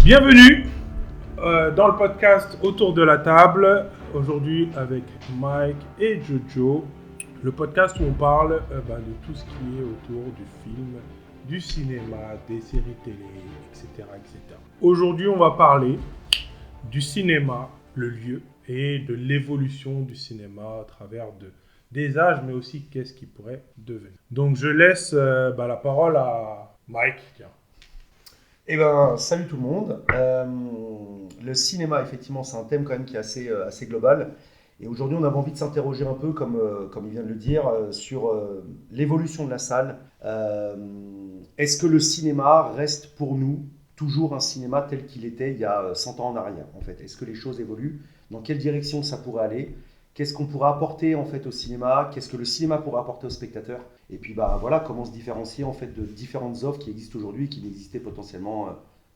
Bienvenue dans le podcast Autour de la table, aujourd'hui avec Mike et Jojo, le podcast où on parle de tout ce qui est autour du film, du cinéma, des séries télé, etc., etc. Aujourd'hui, on va parler du cinéma, le lieu, et de l'évolution du cinéma à travers des âges, mais aussi qu'est-ce qu'il pourrait devenir. Donc, je laisse la parole à Mike. Tiens. Eh ben, salut tout le monde. Le cinéma, effectivement, c'est un thème quand même qui est assez global. Et aujourd'hui, on avait envie de s'interroger un peu, comme il vient de le dire, sur l'évolution de la salle. Est-ce que le cinéma reste pour nous toujours un cinéma tel qu'il était il y a 100 ans en arrière, en fait? Est-ce que les choses évoluent? Dans quelle direction ça pourrait aller? Qu'est-ce qu'on pourrait apporter en fait au cinéma? Qu'est-ce que le cinéma pourrait apporter aux spectateurs? Et puis voilà comment se différencier en fait de différentes offres qui existent aujourd'hui et qui n'existaient potentiellement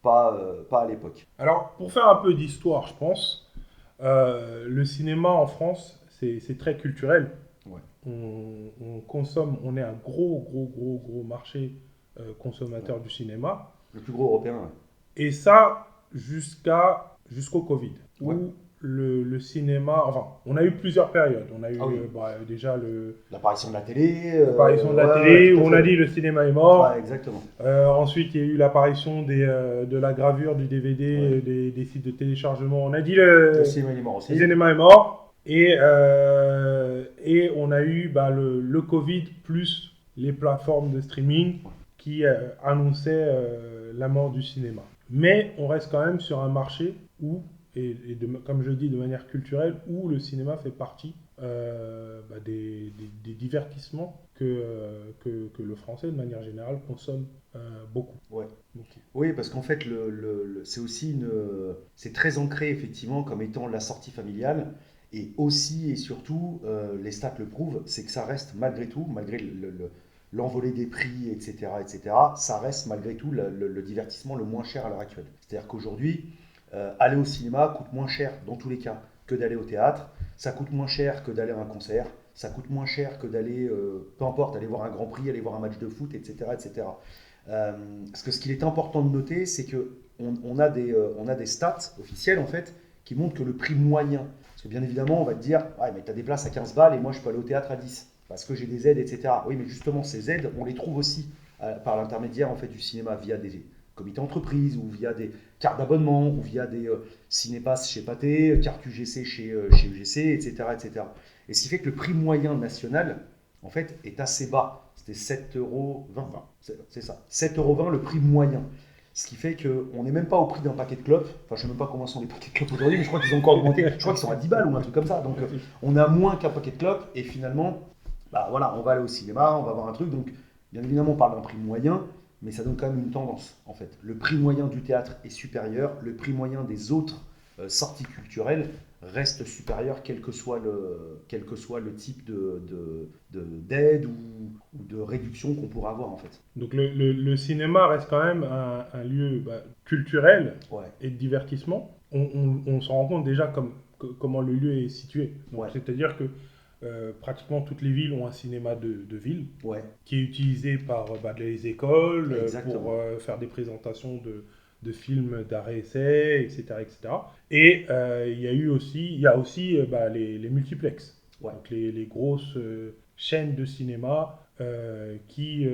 pas à l'époque. Alors, pour faire un peu d'histoire, je pense, le cinéma en France, c'est très culturel. Ouais. On consomme, on est un gros marché consommateur du cinéma. Le plus gros européen. Ouais. Et ça, jusqu'au Covid, Ouais. où le cinéma, enfin, on a eu plusieurs périodes. On a eu Ah oui. déjà L'apparition de la télé. l'apparition de la Ouais, télé, tout où à on fait. a dit le cinéma est mort. Ouais, exactement. Ensuite, il y a eu l'apparition de la gravure, du DVD, Ouais. des sites de téléchargement. On a dit Le cinéma il est mort aussi. le cinéma est mort. Et on a eu le Covid plus les plateformes de streaming qui annonçaient la mort du cinéma. Mais on reste quand même sur un marché où, comme je dis de manière culturelle, où le cinéma fait partie des divertissements que le français, de manière générale, consomme beaucoup. Ouais. Okay. Oui, parce qu'en fait, c'est aussi c'est très ancré effectivement comme étant la sortie familiale. Et aussi et surtout, les stats le prouvent, c'est que ça reste malgré tout, malgré l'envolée des prix, etc., ça reste malgré tout le divertissement le moins cher à l'heure actuelle. C'est-à-dire qu'aujourd'hui, aller au cinéma coûte moins cher dans tous les cas que d'aller au théâtre, ça coûte moins cher que d'aller à un concert, ça coûte moins cher que d'aller, peu importe, aller voir un Grand Prix, aller voir un match de foot, etc., etc. Parce que ce qu'il est important de noter, c'est qu'on a des stats officielles en fait qui montrent que le prix moyen, parce que bien évidemment on va te dire, ouais mais tu as des places à 15 balles et moi je peux aller au théâtre à 10 parce que j'ai des aides, etc. Oui, mais justement ces aides, on les trouve aussi par l'intermédiaire en fait du cinéma via des comités entreprises ou via des cartes d'abonnement ou via des cinépass chez Pathé, cartes UGC chez UGC, etc., etc. Et ce qui fait que le prix moyen national en fait est assez bas. C'était 7,20 €. C'est ça. 7,20 € le prix moyen. Ce qui fait qu'on n'est même pas au prix d'un paquet de clopes. Enfin, je ne sais même pas comment sont les paquets de clopes aujourd'hui, mais je crois qu'ils ont encore augmenté. Je crois qu'ils sont à 10 balles ou un truc comme ça. Donc, on a moins qu'un paquet de clopes. Et finalement, voilà, on va aller au cinéma, on va voir un truc. Donc, bien évidemment, on parle d'un prix moyen, mais ça donne quand même une tendance, en fait. Le prix moyen du théâtre est supérieur. Le prix moyen des autres sorties culturelles reste supérieur quel que soit le type d'aide ou de réduction qu'on pourra avoir en fait. Donc le cinéma reste quand même un lieu culturel et de divertissement. On se rend compte déjà comment le lieu est situé. C'est-à-dire que pratiquement toutes les villes ont un cinéma de ville qui est utilisé par les écoles pour faire des présentations de films d'arrêt-essai, etc., etc. Et il y a aussi les multiplex, donc les grosses chaînes de cinéma qui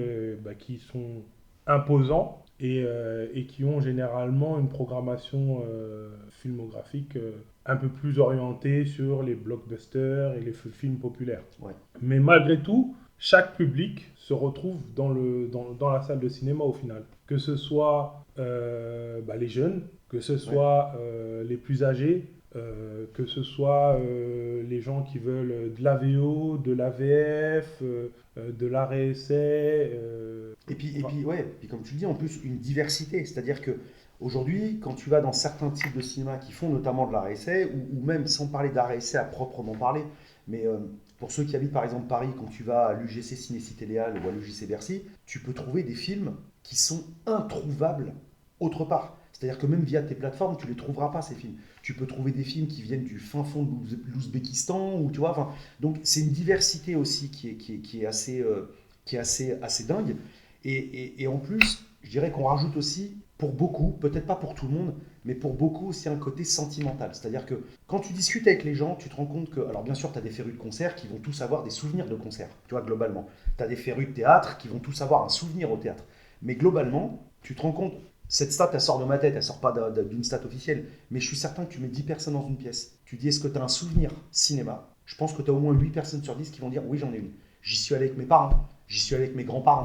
sont imposants et qui ont généralement une programmation filmographique un peu plus orientée sur les blockbusters et les films populaires. Mais malgré tout, chaque public se retrouve dans la salle de cinéma au final. Que ce soit les jeunes, que ce soit les plus âgés, que ce soit les gens qui veulent de la VO, de la VF, de l'arrêt-essai. Et puis comme tu le dis, en plus, une diversité. C'est-à-dire que aujourd'hui, quand tu vas dans certains types de cinéma qui font notamment de l'arrêt-essai, ou même sans parler d'arrêt-essai à proprement parler, mais pour ceux qui habitent par exemple Paris, quand tu vas à l'UGC Ciné-Cité Léal ou à l'UGC Bercy, tu peux trouver des films qui sont introuvables autre part. C'est-à-dire que même via tes plateformes, tu ne les trouveras pas ces films. Tu peux trouver des films qui viennent du fin fond de l'Ouzbékistan, ou tu vois. Enfin, donc c'est une diversité aussi qui est assez dingue. Et en plus, je dirais qu'on rajoute aussi pour beaucoup, peut-être pas pour tout le monde, mais pour beaucoup, c'est un côté sentimental. C'est-à-dire que quand tu discutes avec les gens, tu te rends compte que, alors bien sûr, tu as des férus de concert qui vont tous avoir des souvenirs de concert, tu vois, globalement. Tu as des férus de théâtre qui vont tous avoir un souvenir au théâtre. Mais globalement, tu te rends compte, cette stat, elle sort de ma tête, elle sort pas d'une stat officielle, mais je suis certain que tu mets 10 personnes dans une pièce. Tu dis, est-ce que tu as un souvenir cinéma? Je pense que tu as au moins 8 personnes sur 10 qui vont dire, oui, j'en ai une. J'y suis allé avec mes parents, j'y suis allé avec mes grands-parents.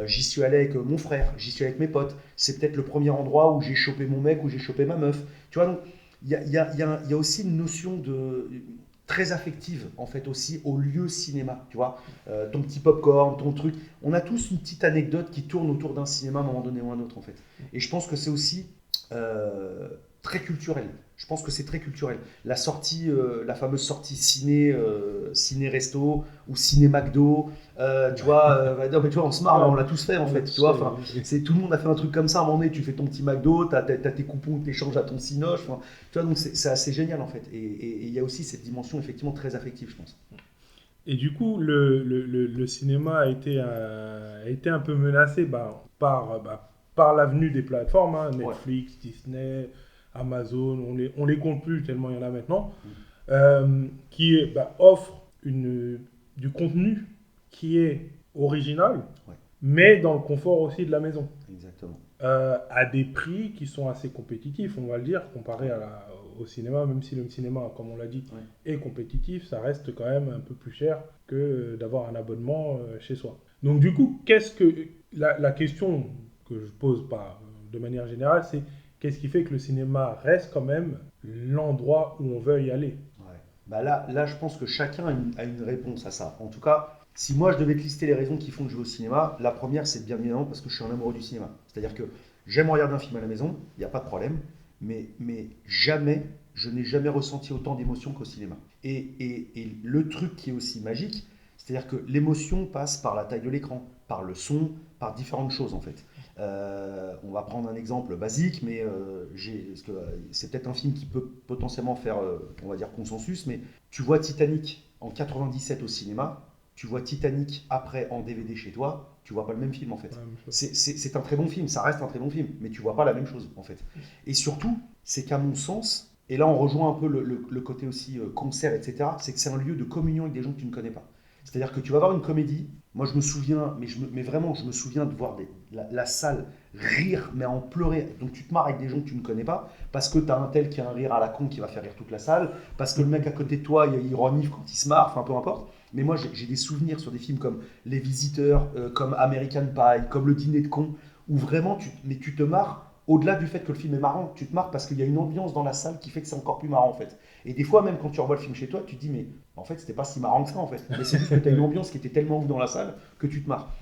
J'y suis allé avec mon frère, j'y suis allé avec mes potes. C'est peut-être le premier endroit où j'ai chopé mon mec, où j'ai chopé ma meuf. Tu vois, donc il y a aussi une notion très affective, en fait, aussi au lieu cinéma. Tu vois, ton petit popcorn, ton truc. On a tous une petite anecdote qui tourne autour d'un cinéma à un moment donné ou un autre, en fait. Et je pense que c'est aussi très culturel. Je pense que c'est très culturel. La sortie, la fameuse sortie ciné-resto ou ciné-McDo, tu vois, non, mais tu vois, on se marre, on l'a tous fait en fait. Tu vois, enfin, tout le monde a fait un truc comme ça à un moment donné. Tu fais ton petit McDo, t'as tes coupons que tu échanges à ton Cinoche. Enfin, tu vois, donc c'est assez génial en fait. Et il y a aussi cette dimension effectivement très affective, je pense. Et du coup, le cinéma a été un peu menacé par l'avenue des plateformes, hein, Ouais. Netflix, Disney, Amazon, on les compte plus tellement il y en a maintenant, offrent du contenu qui est original, Ouais. mais dans le confort aussi de la maison. Exactement. À des prix qui sont assez compétitifs, on va le dire, comparé au cinéma, même si le cinéma, comme on l'a dit, est compétitif, ça reste quand même un peu plus cher que d'avoir un abonnement chez soi. Donc du coup, la question que je pose pas de manière générale, c'est qu'est-ce qui fait que le cinéma reste quand même l'endroit où on veut y aller? Ouais. Bah là, je pense que chacun a une réponse à ça. En tout cas, si moi je devais te lister les raisons qui font que je vais au cinéma, la première c'est bien évidemment parce que je suis un amoureux du cinéma. C'est-à-dire que j'aime regarder un film à la maison, il n'y a pas de problème, mais jamais, je n'ai jamais ressenti autant d'émotions qu'au cinéma. Et le truc qui est aussi magique, c'est-à-dire que l'émotion passe par la taille de l'écran, par le son, par différentes choses en fait. On va prendre un exemple basique, mais parce que, c'est peut-être un film qui peut potentiellement faire, on va dire, consensus, mais tu vois Titanic en 97 au cinéma, tu vois Titanic après en DVD chez toi, tu vois pas le même film en fait. C'est un très bon film, ça reste un très bon film, mais tu vois pas la même chose en fait. Et surtout, c'est qu'à mon sens, et là on rejoint un peu le côté aussi concert, etc., c'est que c'est un lieu de communion avec des gens que tu ne connais pas. C'est-à-dire que tu vas voir une comédie, moi je me souviens, mais vraiment je me souviens de voir la salle rire, mais en pleurer. Donc tu te marres avec des gens que tu ne connais pas, parce que tu as un tel qui a un rire à la con qui va faire rire toute la salle, parce que le mec à côté de toi, il renifle quand il se marre, enfin peu importe. Mais moi j'ai des souvenirs sur des films comme Les Visiteurs, comme American Pie, comme Le Dîner de con, où vraiment tu te marres. Au-delà du fait que le film est marrant, tu te marres parce qu'il y a une ambiance dans la salle qui fait que c'est encore plus marrant en fait. Et des fois, même quand tu revois le film chez toi, tu te dis, mais en fait, c'était pas si marrant que ça en fait. Mais c'est juste que tu as une ambiance qui était tellement ouf dans la salle que tu te marres.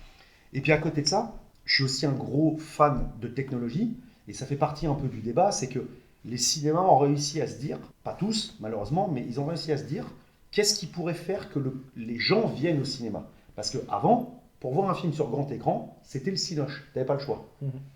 Et puis à côté de ça, je suis aussi un gros fan de technologie, et ça fait partie un peu du débat, c'est que les cinémas ont réussi à se dire, pas tous malheureusement, mais ils ont réussi à se dire, qu'est-ce qui pourrait faire que les gens viennent au cinéma? Parce qu'avant, pour voir un film sur grand écran, c'était le cinoche, tu n'avais pas le choix.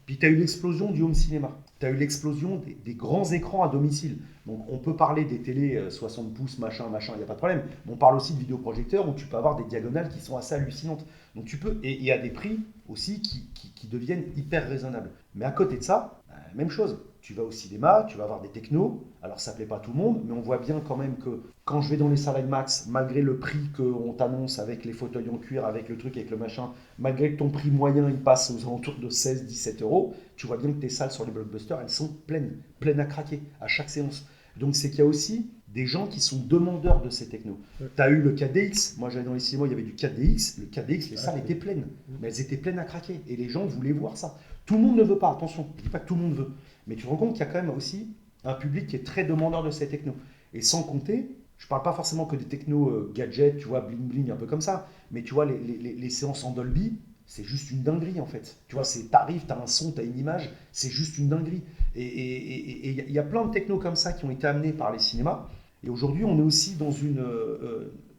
Puis tu as eu l'explosion du home cinéma, tu as eu l'explosion des grands écrans à domicile. Donc on peut parler des télés 60 pouces, machin, il n'y a pas de problème. Mais on parle aussi de vidéoprojecteurs où tu peux avoir des diagonales qui sont assez hallucinantes. Donc tu peux, et il y a des prix aussi qui deviennent hyper raisonnables. Mais à côté de ça, même chose. Tu vas au cinéma, tu vas avoir des technos. Alors ça plaît pas à tout le monde, mais on voit bien quand même que quand je vais dans les salles IMAX, malgré le prix qu'on t'annonce avec les fauteuils en cuir, avec le truc, avec le machin, malgré que ton prix moyen il passe aux alentours de 16-17 euros, tu vois bien que tes salles sur les blockbusters, elles sont pleines à craquer à chaque séance. Donc c'est qu'il y a aussi des gens qui sont demandeurs de ces technos. Tu as eu le 4DX, moi j'allais dans les cinémas, il y avait du 4DX, le 4DX, les salles étaient pleines, mais elles étaient pleines à craquer, et les gens voulaient voir ça. Tout le monde ne veut pas, attention, je ne dis pas que tout le monde veut, mais tu te rends compte qu'il y a quand même aussi un public qui est très demandeur de ces technos. Et sans compter, je ne parle pas forcément que des technos gadgets, tu vois, bling bling, un peu comme ça, mais tu vois, les séances en Dolby, c'est juste une dinguerie en fait. Tu vois, t'arrives, t'as un son, t'as une image, c'est juste une dinguerie. Et il y a plein de technos comme ça qui ont été amenés par les cinémas. Et aujourd'hui, on est aussi dans une.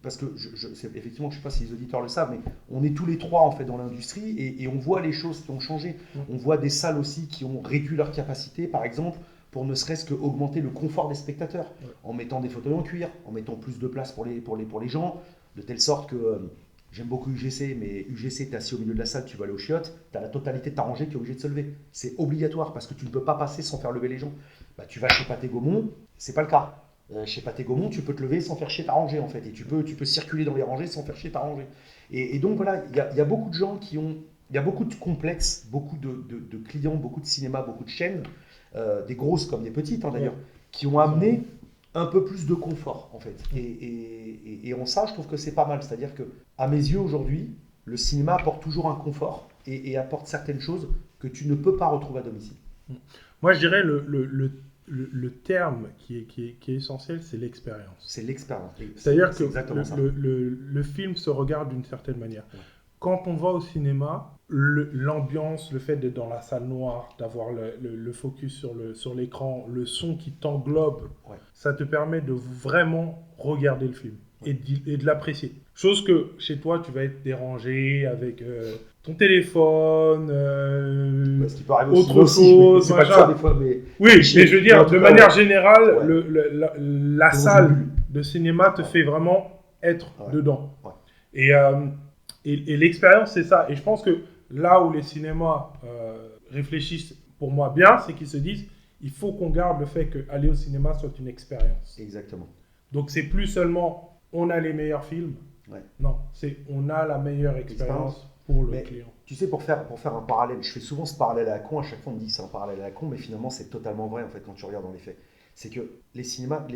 Parce que, effectivement, je ne sais pas si les auditeurs le savent, mais on est tous les trois en fait dans l'industrie et on voit les choses qui ont changé. On voit des salles aussi qui ont réduit leur capacité, par exemple, pour ne serait-ce qu'augmenter le confort des spectateurs, en mettant des fauteuils en cuir, en mettant plus de place pour les gens, de telle sorte que j'aime beaucoup UGC, mais UGC, tu es assis au milieu de la salle, tu vas aller aux chiottes, tu as la totalité de ta rangée qui est obligée de se lever. C'est obligatoire parce que tu ne peux pas passer sans faire lever les gens. Bah, tu vas chez Pathé Gaumont, c'est pas le cas. Chez Pathé Gaumont, tu peux te lever sans faire chier ta rangée en fait, et tu peux circuler dans les rangées sans faire chier ta rangée. Et donc voilà, il y a beaucoup de gens qui ont, il y a beaucoup de complexes, beaucoup de clients, beaucoup de cinémas, beaucoup de chaînes, des grosses comme des petites d'ailleurs, qui ont amené un peu plus de confort en fait. Et en ça, je trouve que c'est pas mal. C'est-à-dire que, à mes yeux aujourd'hui, le cinéma apporte toujours un confort et apporte certaines choses que tu ne peux pas retrouver à domicile. Moi, je dirais le terme qui est essentiel, c'est l'expérience. C'est l'expérience. C'est-à-dire que le film se regarde d'une certaine manière. Ouais. Quand on va au cinéma, l'ambiance, le fait d'être dans la salle noire, d'avoir le focus sur l'écran, le son qui t'englobe, ça te permet de vraiment regarder le film et de l'apprécier. Chose que chez toi, tu vas être dérangé avec ton téléphone, ce qui peut arriver autre chose. C'est pas ça des fois, mais... Oui, mais je veux dire, de manière générale, la salle de cinéma te fait vraiment être dedans. Ouais. Et l'expérience, c'est ça. Et je pense que là où les cinémas réfléchissent pour moi bien, c'est qu'ils se disent il faut qu'on garde le fait qu'aller au cinéma soit une expérience. Exactement. Donc c'est plus seulement on a les meilleurs films. Ouais. Non, c'est on a la meilleure expérience pour le client. Tu sais, pour faire un parallèle, je fais souvent ce parallèle à la con. À chaque fois, on me dit que c'est un parallèle à la con, mais finalement, c'est totalement vrai en fait quand tu regardes dans les faits. C'est que les cinémas,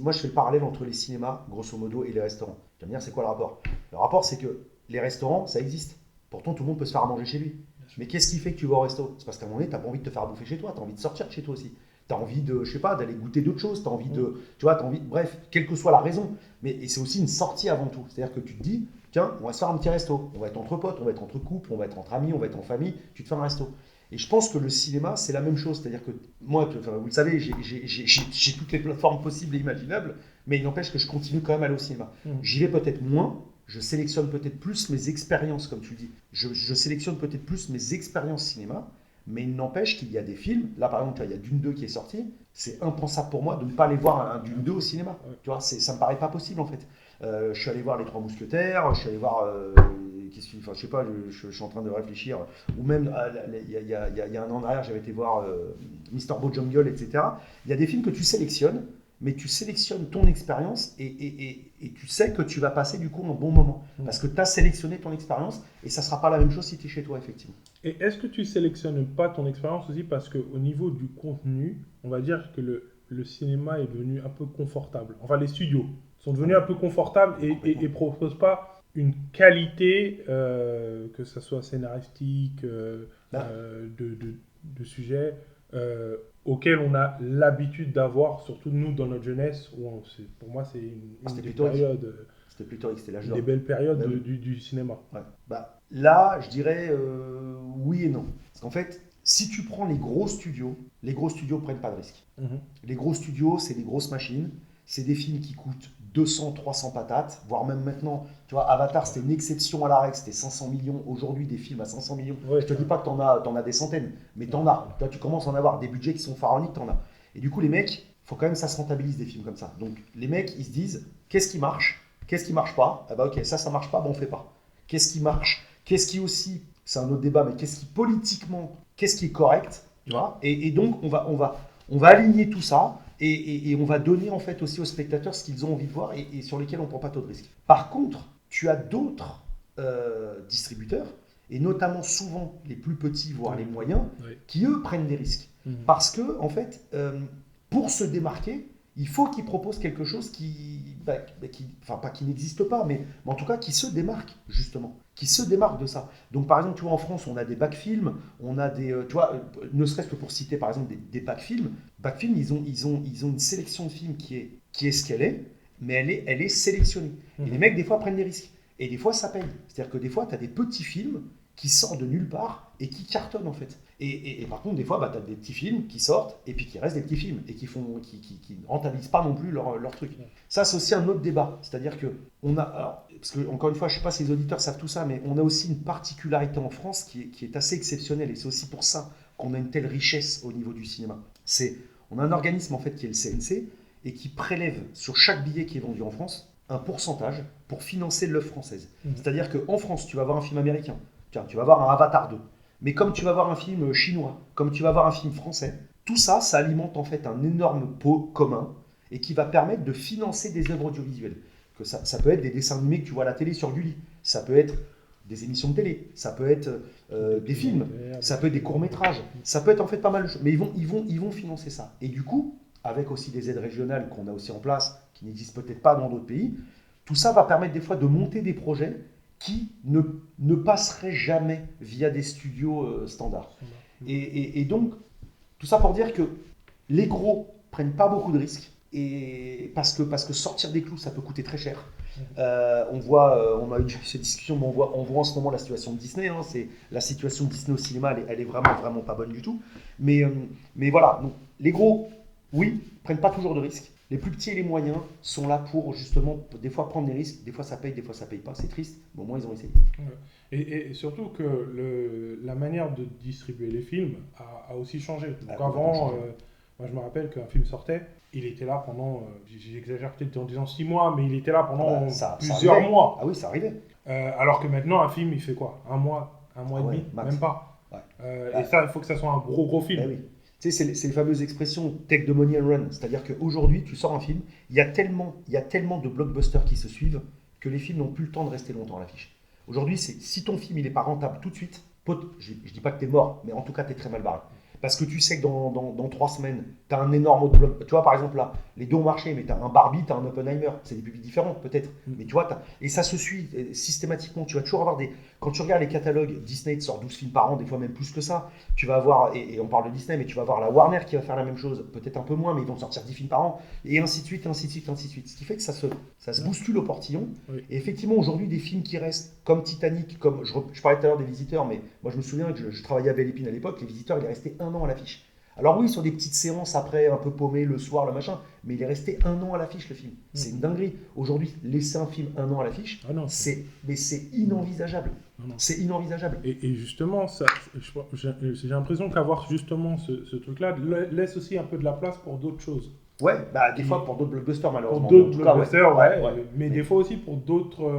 moi je fais le parallèle entre les cinémas, grosso modo, et les restaurants. Tu vas me dire, c'est quoi le rapport ? Le rapport, c'est que les restaurants, ça existe. Pourtant, tout le monde peut se faire à manger chez lui. Mais qu'est-ce qui fait que tu vas au resto ? C'est parce qu'à un moment donné, tu n'as pas envie de te faire bouffer chez toi, tu as envie de sortir de chez toi aussi. Tu as envie de, je sais pas, d'aller goûter d'autres choses, tu as envie de, tu vois, bref, quelle que soit la raison. Et c'est aussi une sortie avant tout. C'est-à-dire que tu te dis, tiens, on va se faire un petit resto. On va être entre potes, on va être entre couples, on va être entre amis, on va être en famille, tu te fais un resto. Et je pense que le cinéma, c'est la même chose. C'est-à-dire que moi, vous le savez, j'ai toutes les plateformes possibles et imaginables, mais il n'empêche que je continue quand même à aller au cinéma. J'y vais peut-être moins, je sélectionne peut-être plus mes expériences, comme tu le dis. Je sélectionne peut-être plus mes expériences cinéma, mais il n'empêche qu'il y a des films. Là, par exemple, il y a Dune 2 qui est sorti. C'est impensable pour moi de ne pas aller voir un Dune 2 au cinéma. Tu vois, ça me paraît pas possible, en fait. Je suis allé voir Les Trois Mousquetaires, je suis allé voir... je sais pas, je suis en train de réfléchir. Ou même, il y a un an derrière, j'avais été voir Mr. Bojangles, etc. Il y a des films que tu sélectionnes, mais tu sélectionnes ton expérience et tu sais que tu vas passer du coup un bon moment. Parce que tu as sélectionné ton expérience et ça ne sera pas la même chose si tu es chez toi, effectivement. Et est-ce que tu sélectionnes pas ton expérience aussi parce qu'au niveau du contenu, on va dire que le cinéma est devenu un peu confortable. Enfin, les studios sont devenus un peu confortables et ne proposent pas une qualité, que ce soit scénaristique, de sujet, auquel on a l'habitude d'avoir, surtout nous dans notre jeunesse, où pour moi c'est une des périodes, c'était plutôt c'était l'âge d'or, des belles périodes du cinéma. Ouais. Bah, là, je dirais oui et non. Parce qu'en fait, si tu prends les gros studios prennent pas de risques. Les gros studios, c'est des grosses machines, c'est des films qui coûtent 200, 300 patates, voire même maintenant, tu vois, Avatar, c'était une exception à la règle, c'était 500 millions. Aujourd'hui, des films à 500 millions, je te dis pas que t'en as des centaines, mais t'en as. Toi, tu commences à en avoir des budgets qui sont pharaoniques, t'en as. Et du coup, les mecs, faut quand même que ça se rentabilise des films comme ça. Donc, les mecs, ils se disent, qu'est-ce qui marche pas ? Ah bah ok, ça marche pas, on fait pas. Qu'est-ce qui marche ? Qu'est-ce qui aussi, c'est un autre débat, mais qu'est-ce qui politiquement, qu'est-ce qui est correct, tu vois ? Et donc, on va aligner tout ça. Et on va donner en fait aussi aux spectateurs ce qu'ils ont envie de voir et sur lesquels on ne prend pas trop de risques. Par contre, tu as d'autres distributeurs, et notamment souvent les plus petits, voire les moyens, qui eux prennent des risques. Parce que, en fait, pour se démarquer, il faut qu'ils proposent quelque chose pas qui n'existe pas, mais en tout cas qui se démarque, justement. Qui se démarque de ça. Donc, par exemple, tu vois, en France, on a des bacs-films, on a des... tu vois, ne serait-ce que pour citer, par exemple, des bacs-films. Bacs-films, ils ont une sélection de films qui est ce qu'elle est, mais elle est sélectionnée. Et les mecs, des fois, prennent des risques. Et des fois, ça paye. C'est-à-dire que des fois, tu as des petits films qui sortent de nulle part et qui cartonnent, en fait. Et par contre, des fois, tu as des petits films qui sortent et puis qui restent des petits films et qui ne rentabilisent pas non plus leur truc. Ça, c'est aussi un autre débat. C'est-à-dire que parce que, encore une fois, je ne sais pas si les auditeurs savent tout ça, mais on a aussi une particularité en France qui est assez exceptionnelle et c'est aussi pour ça qu'on a une telle richesse au niveau du cinéma. On a un organisme en fait qui est le CNC et qui prélève sur chaque billet qui est vendu en France un pourcentage pour financer l'œuvre française. C'est-à-dire qu'en France, tu vas voir un film américain, tiens, tu vas voir un Avatar 2, mais comme tu vas voir un film chinois, comme tu vas voir un film français, tout ça, ça alimente en fait un énorme pot commun et qui va permettre de financer des œuvres audiovisuelles. Que ça peut être des dessins animés que tu vois à la télé sur Gulli, ça peut être des émissions de télé, ça peut être des films, ça peut être des courts-métrages, ça peut être en fait pas mal de choses, mais ils vont financer ça. Et du coup, avec aussi des aides régionales qu'on a aussi en place, qui n'existent peut-être pas dans d'autres pays, tout ça va permettre des fois de monter des projets qui ne passeraient jamais via des studios standards. Et donc, tout ça pour dire que les gros prennent pas beaucoup de risques, et parce que sortir des clous, ça peut coûter très cher. On a eu cette discussion, mais on voit en ce moment la situation de Disney. C'est la situation de Disney au cinéma, elle est vraiment pas bonne du tout. Mais voilà, donc, les gros, oui, prennent pas toujours de risques. Les plus petits et les moyens sont là pour justement des fois prendre des risques. Des fois ça paye pas. C'est triste, mais au moins ils ont essayé. Et surtout que la manière de distribuer les films a aussi changé. Donc avant, moi je me rappelle qu'un film sortait, il était là pendant, j'exagère peut-être en disant 6 mois, mais il était là pendant plusieurs mois. Ah oui, ça arrivait. Alors que maintenant, un film, il fait quoi? Un mois et demi, max. Même pas. Et ça, il faut que ça soit un gros film. Oui. Tu sais, c'est les fameuses expressions take the money and run. C'est-à-dire qu'aujourd'hui, tu sors un film, il y a tellement de blockbusters qui se suivent que les films n'ont plus le temps de rester longtemps à l'affiche. Aujourd'hui, si ton film il n'est pas rentable tout de suite, pote, je ne dis pas que tu es mort, mais en tout cas, tu es très mal barré. Parce que tu sais que dans 3 semaines, tu as un énorme autre bloc. Tu vois, par exemple, là, les deux ont marché, mais tu as un Barbie, tu as un Oppenheimer. C'est des publics différents, peut-être. Mais tu vois, et ça se suit systématiquement. Tu vas toujours avoir des. Quand tu regardes les catalogues, Disney te sort 12 films par an, des fois même plus que ça. Tu vas avoir, et on parle de Disney, mais tu vas avoir la Warner qui va faire la même chose, peut-être un peu moins, mais ils vont sortir 10 films par an, et ainsi de suite, ainsi de suite, ainsi de suite. Ce qui fait que ça se bouscule au portillon. Oui. Et effectivement, aujourd'hui, des films qui restent comme Titanic, comme je parlais tout à l'heure des Visiteurs, mais moi je me souviens que je travaillais à Belle Épine à l'époque, les Visiteurs, il est resté 1 an à l'affiche. Alors oui, sur des petites séances après, un peu paumé le soir, le machin, mais il est resté 1 an à l'affiche, le film. C'est une dinguerie. Aujourd'hui, laisser un film 1 an à l'affiche, c'est inenvisageable. Non. C'est inenvisageable. Et justement, j'ai l'impression qu'avoir justement ce truc-là laisse aussi un peu de la place pour d'autres choses. Ouais, des fois pour d'autres blockbusters malheureusement. Pour d'autres blockbusters, mais des fois aussi pour d'autres.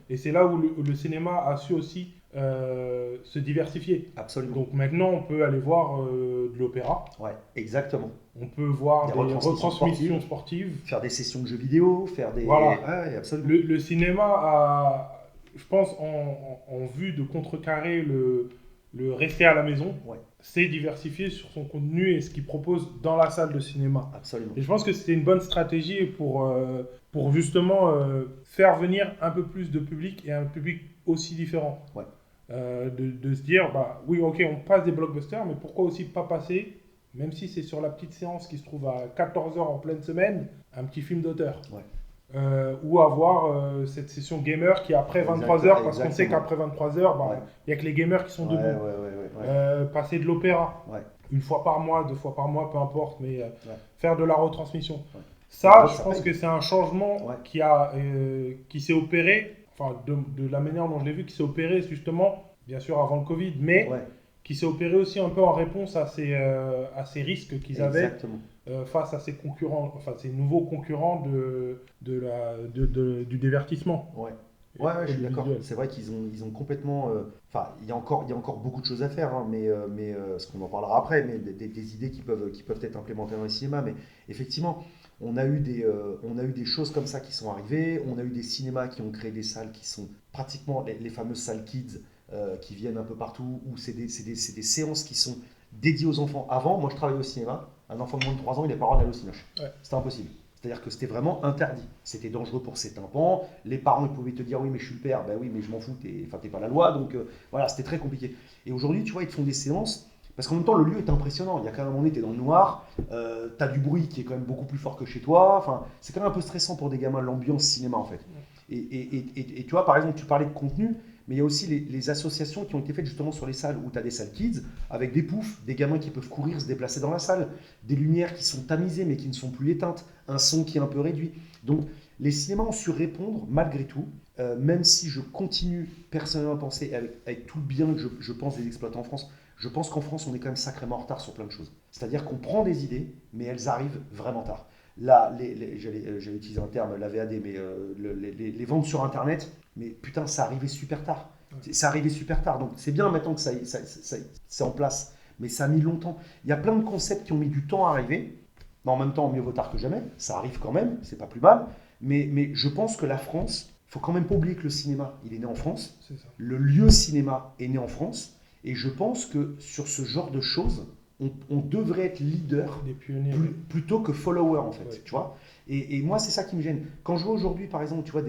Et c'est là où le cinéma a su aussi se diversifier. Absolument. Donc maintenant, on peut aller voir de l'opéra. Ouais, exactement. On peut voir des retransmissions sportives. Faire des sessions de jeux vidéo, faire des. Voilà. Ouais, absolument. Le cinéma a, je pense, en vue de contrecarrer le rester à la maison, c'est diversifié sur son contenu et ce qu'il propose dans la salle de cinéma. Absolument. Et je pense que c'était une bonne stratégie pour justement faire venir un peu plus de public et un public aussi différent. Ouais. De se dire, oui, ok, on passe des blockbusters, mais pourquoi aussi pas passer, même si c'est sur la petite séance qui se trouve à 14h en pleine semaine, un petit film d'auteur. Ouais. Ou avoir cette session gamer qui est après 23h, parce qu'on sait qu'après 23h, il n'y a que les gamers qui sont debout. Passer de l'opéra, une fois par mois, 2 fois par mois, peu importe, mais faire de la retransmission. Ouais. Ça, je pense que c'est un changement qui s'est opéré, enfin de la manière dont je l'ai vu, qui s'est opéré justement, bien sûr avant le Covid, mais qui s'est opéré aussi un peu en réponse à ces risques qu'ils avaient face à ces concurrents, enfin ces nouveaux concurrents du divertissement. Ouais, je suis d'accord. C'est vrai qu'ils ont complètement. Enfin, il y a encore beaucoup de choses à faire, mais ce qu'on en parlera après, mais des idées qui peuvent être implémentées dans les cinémas. Mais effectivement, on a eu des choses comme ça qui sont arrivées. On a eu des cinémas qui ont créé des salles qui sont pratiquement les fameuses salles kids qui viennent un peu partout, où c'est des séances qui sont dédiées aux enfants. Avant, moi je travaillais au cinéma, un enfant de moins de 3 ans, il n'avait pas le droit d'aller au cinéma. C'était impossible. C'est-à-dire que c'était vraiment interdit. C'était dangereux pour ses tympans. Les parents ils pouvaient te dire oui mais je suis le père, ben oui mais je m'en fous, t'es pas la loi, donc voilà, c'était très compliqué. Et aujourd'hui tu vois ils te font des séances, parce qu'en même temps le lieu est impressionnant. Il y a quand même un moment donné, t'es dans le noir, t'as du bruit qui est quand même beaucoup plus fort que chez toi, enfin, c'est quand même un peu stressant pour des gamins, l'ambiance cinéma en fait. Et tu vois par exemple tu parlais de contenu, mais il y a aussi les associations qui ont été faites justement sur les salles où tu as des salles kids, avec des poufs, des gamins qui peuvent courir, se déplacer dans la salle, des lumières qui sont tamisées mais qui ne sont plus éteintes, un son qui est un peu réduit. Donc les cinémas ont su répondre malgré tout, même si je continue personnellement à penser, avec tout le bien que je pense des exploitants en France, je pense qu'en France on est quand même sacrément en retard sur plein de choses. C'est-à-dire qu'on prend des idées, mais elles arrivent vraiment tard. j'allais utiliser un terme, la VAD, mais les ventes sur Internet, mais putain, ça arrivait super tard. Ça arrivait super tard, donc c'est bien maintenant que c'est en place, mais ça a mis longtemps. Il y a plein de concepts qui ont mis du temps à arriver, mais en même temps, mieux vaut tard que jamais, ça arrive quand même, c'est pas plus mal, mais je pense que la France, il faut quand même pas oublier que le cinéma, il est né en France, le lieu cinéma est né en France, et je pense que sur ce genre de choses, on devrait être leader plutôt que follower en fait, tu vois. Et moi c'est ça qui me gêne. Quand je vois aujourd'hui par exemple, tu vois,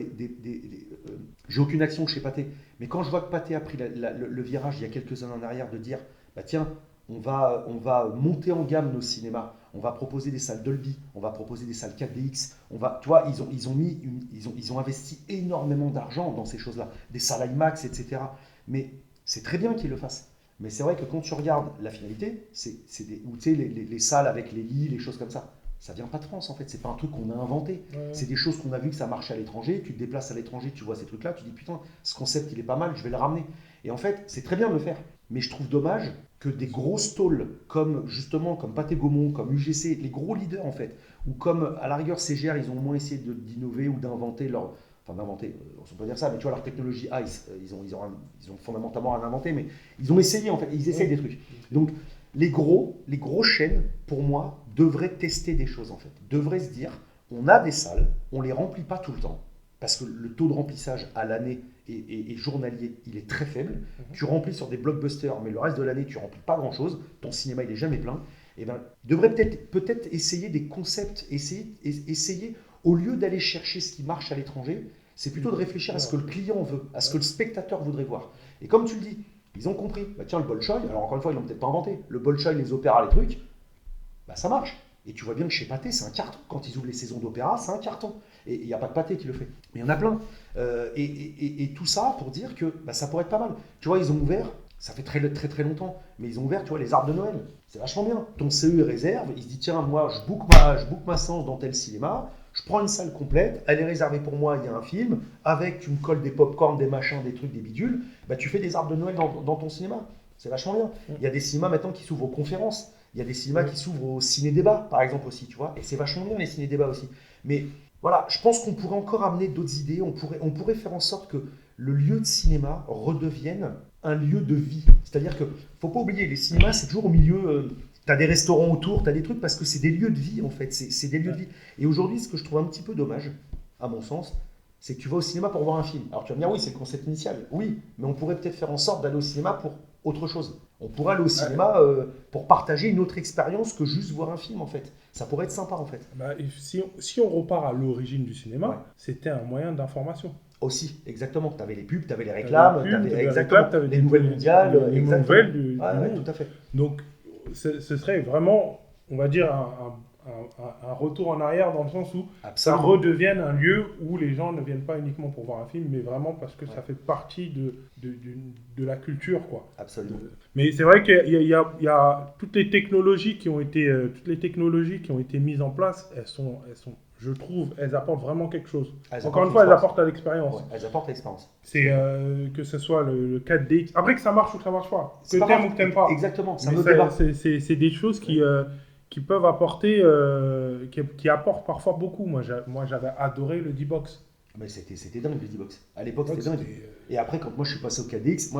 j'ai aucune action chez Pathé, mais quand je vois que Pathé a pris le virage il y a quelques années en arrière de dire, bah tiens, on va monter en gamme nos cinémas, on va proposer des salles Dolby, on va proposer des salles 4DX, tu vois, ils ont investi énormément d'argent dans ces choses-là, des salles IMAX, etc. Mais c'est très bien qu'ils le fassent. Mais c'est vrai que quand tu regardes la finalité, les salles avec les lits, les choses comme ça, ça vient pas de France en fait, c'est pas un truc qu'on a inventé. C'est des choses qu'on a vu que ça marchait à l'étranger, tu te déplaces à l'étranger, tu vois ces trucs-là, tu dis putain, ce concept il est pas mal, je vais le ramener. Et en fait, c'est très bien de le faire. Mais je trouve dommage que des grosses tôles comme Pathé Gaumont, comme UGC, les gros leaders en fait, ou comme à la rigueur CGR, ils ont au moins essayé d'innover ou d'inventer leur... Enfin d'inventer, on ne peut pas dire ça, mais tu vois leur technologie ICE, ils ont fondamentalement rien inventé, mais ils ont essayé en fait, ils essayent des trucs. Donc les gros chaînes, pour moi, devraient tester des choses en fait, devraient se dire, on a des salles, on les remplit pas tout le temps, parce que le taux de remplissage à l'année et journalier, il est très faible. Tu remplis sur des blockbusters, mais le reste de l'année, tu remplis pas grand-chose. Ton cinéma, il est jamais plein. Et ben, devrait peut-être essayer des concepts, essayer au lieu d'aller chercher ce qui marche à l'étranger, c'est plutôt de réfléchir à ce que le client veut, à ce que le spectateur voudrait voir. Et comme tu le dis, ils ont compris. Bah tiens, le Bolchoï, alors encore une fois, ils l'ont peut-être pas inventé. Le Bolchoï, les opéras, les trucs, bah ça marche. Et tu vois bien que chez Pathé, c'est un carton. Quand ils ouvrent les saisons d'opéra, c'est un carton. Et il n'y a pas que Pathé qui le fait. Mais il y en a plein. Et tout ça pour dire que bah, ça pourrait être pas mal. Tu vois, ils ont ouvert, ça fait très très très longtemps, mais ils ont ouvert, tu vois, les arbres de Noël. C'est vachement bien. Ton CE réserve, il se dit, tiens, moi, je book ma séance dans tel cinéma, je prends une salle complète, elle est réservée pour moi, il y a un film, avec, tu me colles des pop-corn, des machins, des trucs, des bidules, bah, tu fais des arbres de Noël dans ton cinéma. C'est vachement bien. Il y a des cinémas maintenant qui s'ouvrent aux conférences. Il y a des cinémas qui s'ouvrent au ciné-débat, par exemple, aussi, tu vois. Et c'est vachement bien, les ciné-débats aussi. Mais voilà, je pense qu'on pourrait encore amener d'autres idées. On pourrait faire en sorte que le lieu de cinéma redevienne un lieu de vie. C'est-à-dire que, faut pas oublier, les cinémas, c'est toujours au milieu... tu as des restaurants autour, tu as des trucs, parce que c'est des lieux de vie, en fait. C'est des lieux de vie. Et aujourd'hui, ce que je trouve un petit peu dommage, à mon sens, c'est que tu vas au cinéma pour voir un film. Alors tu vas me dire, oui, c'est le concept initial. Oui, mais on pourrait peut-être faire en sorte d'aller au cinéma pour autre chose. On pourrait aller au cinéma pour partager une autre expérience que juste voir un film, en fait. Ça pourrait être sympa, en fait. Bah, si on repart à l'origine du cinéma, c'était un moyen d'information. Aussi, exactement. Tu avais les pubs, tu avais les réclames, tu avais les nouvelles mondiales. Les nouvelles du monde. Tout à fait. Donc, ce serait vraiment, on va dire, un retour en arrière dans le sens où ça redevienne un lieu où les gens ne viennent pas uniquement pour voir un film, mais vraiment parce que ça fait partie de la culture, quoi. Absolument. Mais c'est vrai qu'il y a toutes les technologies qui ont été mises en place, elles sont je trouve, elles apportent vraiment quelque chose. Encore une fois, elles apportent à l'expérience. Ouais, elles apportent l'expérience. C'est que ce soit le 4DX. Après que ça marche ou que ça marche pas. Que t'aimes ou que t'aimes pas. Exactement, c'est des choses qui peuvent apporter, qui apportent parfois beaucoup. Moi, j'avais adoré le D-Box. Mais c'était dingue le D-Box. À l'époque, c'était dingue. Et après, quand moi je suis passé au 4DX,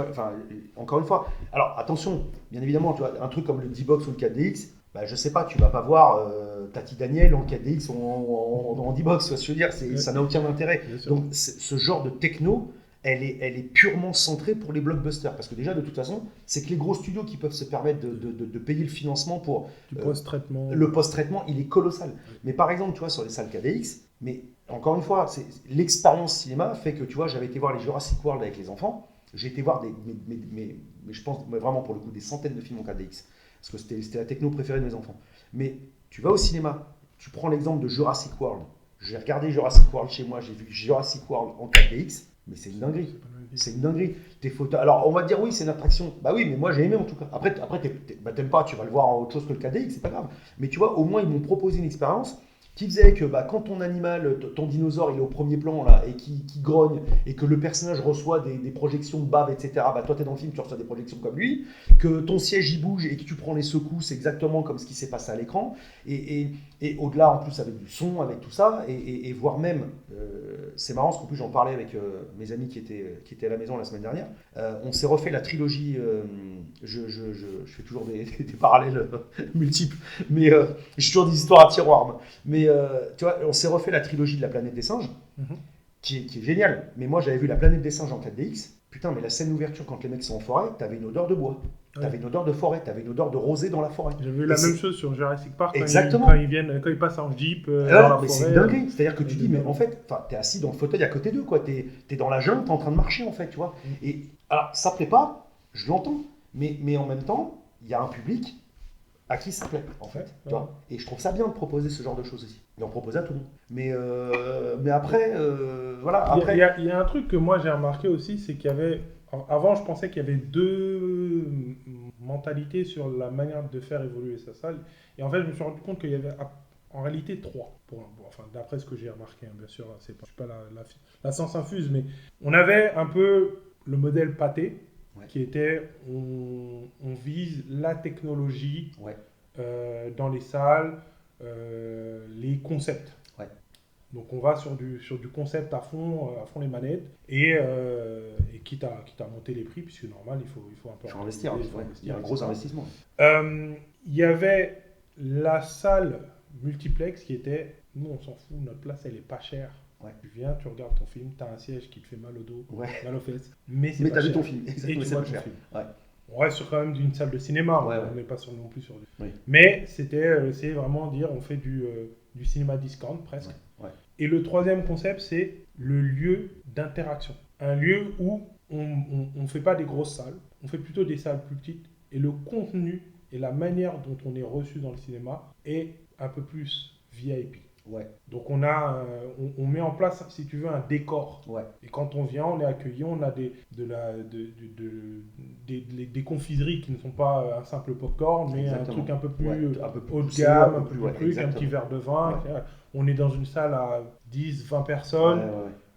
encore une fois, alors attention, bien évidemment, tu vois, un truc comme le D-Box ou le 4DX, bah, je sais pas, tu vas pas voir Tati Daniel en 4DX en D-Box, tu vois ce que je veux dire, ça n'a aucun intérêt. Donc ce genre de techno, elle est purement centrée pour les blockbusters. Parce que déjà, de toute façon, c'est que les gros studios qui peuvent se permettre de payer le financement pour... Du post-traitement. Le post-traitement, il est colossal. Mais par exemple, tu vois, sur les salles 4DX, mais encore une fois, l'expérience cinéma fait que, tu vois, j'avais été voir les Jurassic World avec les enfants. J'ai été voir mais je pense vraiment pour le coup des centaines de films en 4DX. Parce que c'était la techno préférée de mes enfants. Mais tu vas au cinéma, tu prends l'exemple de Jurassic World. J'ai regardé Jurassic World chez moi, j'ai vu Jurassic World en 4DX, mais c'est une dinguerie. C'est une dinguerie. Tes photos... Alors on va dire oui, c'est une attraction. Bah oui, mais moi j'ai aimé en tout cas. Après t'aimes pas, tu vas le voir en autre chose que le 4DX, c'est pas grave. Mais tu vois, au moins ils m'ont proposé une expérience qui faisait que quand ton animal, ton dinosaure, il est au premier plan là, et qui grogne, et que le personnage reçoit des projections de bave, etc., toi tu es dans le film, tu reçois des projections comme lui, que ton siège il bouge et que tu prends les secousses exactement comme ce qui s'est passé à l'écran, et au-delà en plus avec du son, avec tout ça, et voire même, c'est marrant parce qu'en plus j'en parlais avec mes amis qui étaient à la maison la semaine dernière, on s'est refait la trilogie, je fais toujours des parallèles multiples, mais j'ai toujours des histoires à tiroir, mais tu vois, on s'est refait la trilogie de la planète des singes, qui est géniale. Mais moi, j'avais vu la planète des singes en 4DX. Putain, mais la scène d'ouverture, quand les mecs sont en forêt, t'avais une odeur de bois. T'avais une odeur de forêt, t'avais une odeur de rosée dans la forêt. J'ai vu la même chose sur Jurassic Park. Exactement. Quand ils passent en Jeep dans la forêt. C'est dingue. C'est-à-dire que tu dis, mais en fait, t'es assis dans le fauteuil à côté d'eux, quoi. T'es dans la jungle, t'es en train de marcher, en fait, tu vois. Et alors, ça plaît pas, je l'entends. Mais en même temps, il y a un public à qui ça plaît, en fait. Tu vois. Et je trouve ça bien de proposer ce genre de choses aussi. Et en proposer à tout le monde. Mais après, voilà. Après... Il y a un truc que moi j'ai remarqué aussi, c'est qu'il y avait... Avant, je pensais qu'il y avait deux mentalités sur la manière de faire évoluer sa salle. Et en fait, je me suis rendu compte qu'il y avait en réalité trois. Enfin, d'après ce que j'ai remarqué, hein, bien sûr, je ne suis pas la science infuse, mais on avait un peu le modèle pâté, qui était on vise la technologie dans les salles, les concepts. Donc on va sur du concept à fond les manettes, et quitte à monter les prix, puisque normal, il faut un peu investir. Il y a un gros investissement. Il y avait la salle multiplex qui était, nous on s'en fout, notre place elle est pas chère. Tu viens, tu regardes ton film, tu as un siège qui te fait mal au dos, mal aux fesses, mais c'est pas cher. Mais tu as vu ton film, exactement, et tu vois ton film. On reste sur quand même d'une salle de cinéma, on n'est pas non plus sur du... Mais c'était essayer vraiment de dire, on fait du cinéma discount presque. Et le troisième concept, c'est le lieu d'interaction. Un lieu où on ne fait pas des grosses salles, on fait plutôt des salles plus petites, et le contenu et la manière dont on est reçu dans le cinéma est un peu plus VIP. Donc on met en place, si tu veux, un décor. Et quand on vient, on est accueilli, on a des confiseries qui ne sont pas un simple popcorn, mais un truc un peu plus haut de gamme, un peu plus truc, un petit verre de vin. On est dans une salle à 10-20 personnes,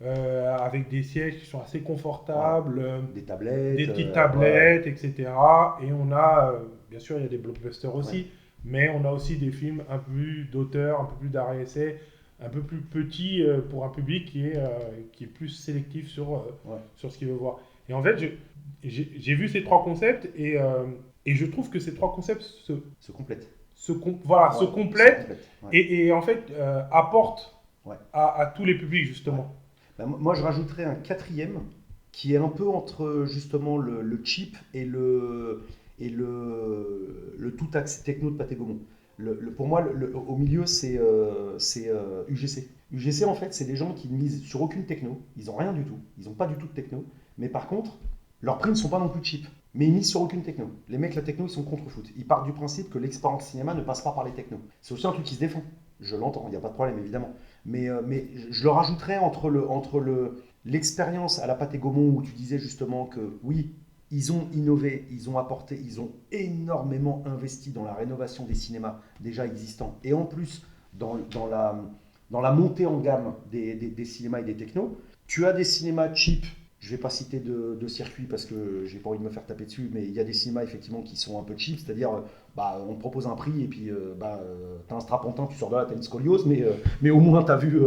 avec des sièges qui sont assez confortables, des tablettes, des petites tablettes, etc. Et on a, bien sûr, il y a des blockbusters aussi, mais on a aussi des films un peu plus d'auteur, un peu plus d'arrêt-essai, un peu plus petit pour un public qui est plus sélectif sur ce qu'il veut voir. Et en fait, j'ai vu ces trois concepts, et je trouve que ces trois concepts se complètent. Se complètent et en fait apportent à tous les publics, justement. Moi, je rajouterais un quatrième qui est un peu entre justement le cheap et le tout axe techno de Pathé Gaumont. Pour moi, au milieu, c'est UGC. UGC, en fait, c'est des gens qui ne misent sur aucune techno. Ils n'ont rien du tout. Ils n'ont pas du tout de techno. Mais par contre, leurs prix ne sont pas non plus cheap. Mais ils misent sur aucune techno. Les mecs, la techno, ils sont contre-foot. Ils partent du principe que l'expérience cinéma ne passe pas par les technos. C'est aussi un truc qui se défend. Je l'entends, il n'y a pas de problème, évidemment. Mais je le rajouterais entre l'expérience à la Pathé Gaumont, où tu disais justement que oui, ils ont innové, ils ont apporté, ils ont énormément investi dans la rénovation des cinémas déjà existants. Et en plus, dans la montée en gamme des cinémas et des technos. Tu as des cinémas cheap. Je ne vais pas citer de circuit parce que j'ai pas envie de me faire taper dessus, mais il y a des cinémas effectivement qui sont un peu cheap, c'est-à-dire on te propose un prix et puis tu as un strapontin, tu sors de là, tu as une scoliose, mais au moins tu as vu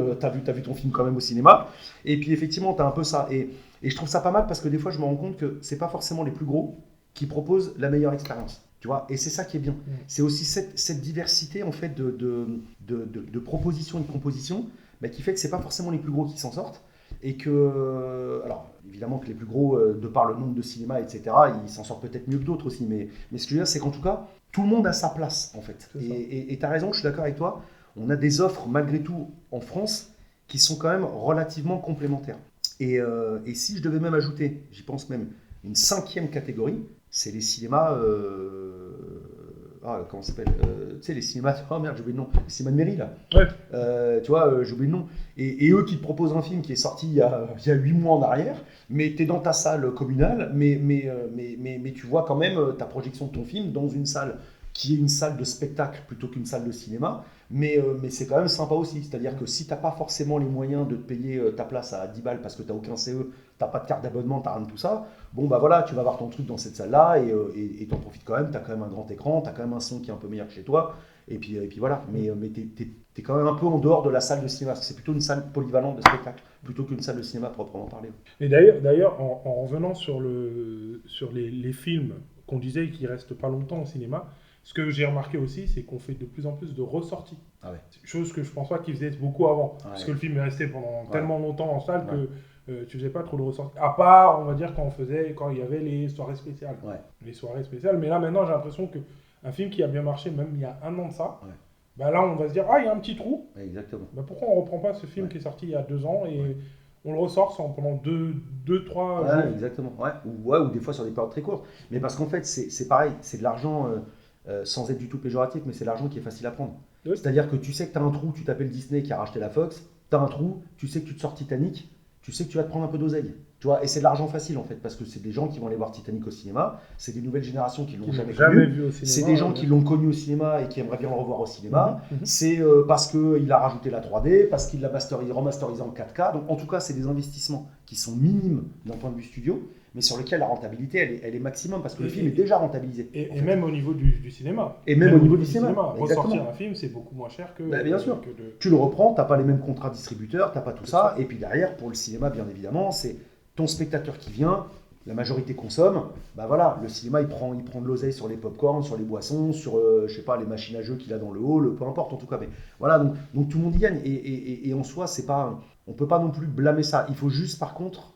ton film quand même au cinéma. Et puis effectivement, tu as un peu ça. Et je trouve ça pas mal parce que des fois, je me rends compte que c'est pas forcément les plus gros qui proposent la meilleure expérience. Tu vois, et c'est ça qui est bien. C'est aussi cette diversité en fait de propositions et de compositions qui fait que c'est pas forcément les plus gros qui s'en sortent. Et que, alors évidemment que les plus gros, de par le nombre de cinémas, etc., ils s'en sortent peut-être mieux que d'autres aussi, mais ce que je veux dire, c'est qu'en tout cas, tout le monde a sa place, en fait. Et tu as raison, je suis d'accord avec toi, on a des offres, malgré tout, en France, qui sont quand même relativement complémentaires. Et si je devais même ajouter, j'y pense même, une cinquième catégorie, c'est les cinémas... comment ça s'appelle tu sais, les cinémas... Oh merde, j'ai oublié le nom. Les cinémas de mairie, là. Tu vois, j'ai oublié le nom. Et eux qui te proposent un film qui est sorti il y a 8 mois en arrière, mais tu es dans ta salle communale, mais tu vois quand même ta projection de ton film dans une salle qui est une salle de spectacle plutôt qu'une salle de cinéma, mais c'est quand même sympa aussi. C'est-à-dire que si tu n'as pas forcément les moyens de te payer ta place à 10 balles parce que tu n'as aucun CE, tu n'as pas de carte d'abonnement, tu n'as rien de tout ça, bon bah voilà, tu vas voir ton truc dans cette salle-là et t'en profites quand même, tu as quand même un grand écran, tu as quand même un son qui est un peu meilleur que chez toi, et puis voilà. Mais t'es quand même un peu en dehors de la salle de cinéma, parce que c'est plutôt une salle polyvalente de spectacle, plutôt qu'une salle de cinéma proprement parlée. Et d'ailleurs en revenant sur les films qu'on disait qui restent pas longtemps au cinéma, ce que j'ai remarqué aussi, c'est qu'on fait de plus en plus de ressorties. Ah ouais. Chose que je pense pas qu'ils faisaient beaucoup avant. Ah parce ouais. que le film est resté pendant tellement longtemps en salle Ouais. que tu faisais pas trop de ressorties. À part, on va dire, quand il y avait les soirées spéciales. Ouais. Les soirées spéciales. Mais là, maintenant, j'ai l'impression qu'un film qui a bien marché, même il y a un an de ça, Ouais. bah là, on va se dire, ah, il y a un petit trou. Exactement. Bah pourquoi on reprend pas ce film qui est sorti il y a 2 ans et on le ressort pendant 2-3 jours. Exactement. Ou des fois sur des périodes très courtes. Mais parce qu'en fait, c'est pareil, c'est de l'argent sans être du tout péjoratif, mais c'est de l'argent qui est facile à prendre. Oui. C'est-à-dire que tu sais que tu as un trou, tu t'appelles Disney qui a racheté la Fox, tu as un trou, tu sais que tu te sors Titanic, tu sais que tu vas te prendre un peu d'oseille. Tu vois, et c'est de l'argent facile en fait, parce que c'est des gens qui vont aller voir Titanic au cinéma, c'est des nouvelles générations qui l'ont jamais connu, vu au cinéma. c'est des gens qui l'ont connu au cinéma et qui aimeraient bien le revoir au cinéma, c'est parce qu'il a rajouté la 3D, parce qu'il l'a remasterisé en 4K, donc en tout cas c'est des investissements qui sont minimes d'un point de vue studio, mais sur lesquels la rentabilité elle est maximum, parce que le film est déjà rentabilisé. Et même au niveau du cinéma. Et même au niveau du cinéma. Ressortir un film, c'est beaucoup moins cher que... bien sûr. Tu le reprends, tu n'as pas les mêmes contrats distributeurs, tu n'as pas tout ça, et puis derrière, pour le cinéma, bien évidemment, c'est ton spectateur qui vient, la majorité consomme, bah voilà, le cinéma il prend de l'oseille sur les pop-corn, sur les boissons, sur je sais pas, les machines à jeux qu'il a dans le hall, peu importe en tout cas, mais voilà, donc tout le monde y gagne, et en soi c'est pas, on peut pas non plus blâmer ça, il faut juste par contre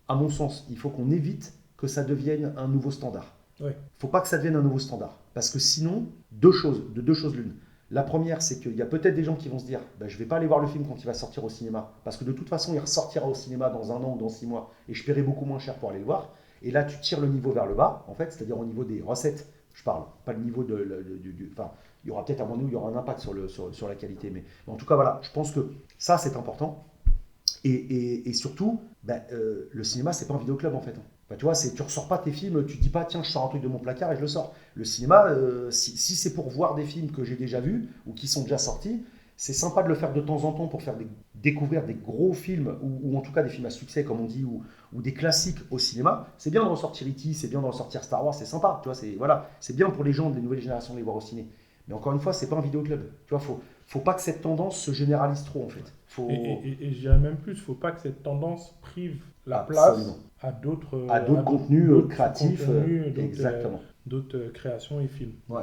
à mon sens, il faut qu'on évite que ça devienne un nouveau standard. Ouais. Faut pas que ça devienne un nouveau standard, parce que sinon, deux choses l'une. La première, c'est qu'il y a peut-être des gens qui vont se dire je ne vais pas aller voir le film quand il va sortir au cinéma, parce que de toute façon, il ressortira au cinéma dans 1 an ou dans 6 mois, et je paierai beaucoup moins cher pour aller le voir. Et là, tu tires le niveau vers le bas, en fait, c'est-à-dire au niveau des recettes, je parle, pas le niveau enfin, il y aura peut-être un moment où il y aura un impact sur la qualité, mais en tout cas, voilà, je pense que ça, c'est important. Et surtout, le cinéma, c'est pas un vidéoclub, en fait. Tu vois, tu ressors pas tes films, tu dis pas tiens je sors un truc de mon placard et je le sors. Le cinéma, si c'est pour voir des films que j'ai déjà vus ou qui sont déjà sortis, c'est sympa de le faire de temps en temps pour faire découvrir des gros films ou en tout cas des films à succès comme on dit ou des classiques au cinéma. C'est bien de ressortir E.T., c'est bien de ressortir Star Wars, c'est sympa. Tu vois, c'est bien pour les gens des nouvelles générations de les voir au ciné. Mais encore une fois, c'est pas un vidéoclub. Tu vois, faut pas que cette tendance se généralise trop en fait. Et je dirais même plus, faut pas que cette tendance prive la place à d'autres contenus créatifs, exactement. D'autres créations et films. Ouais,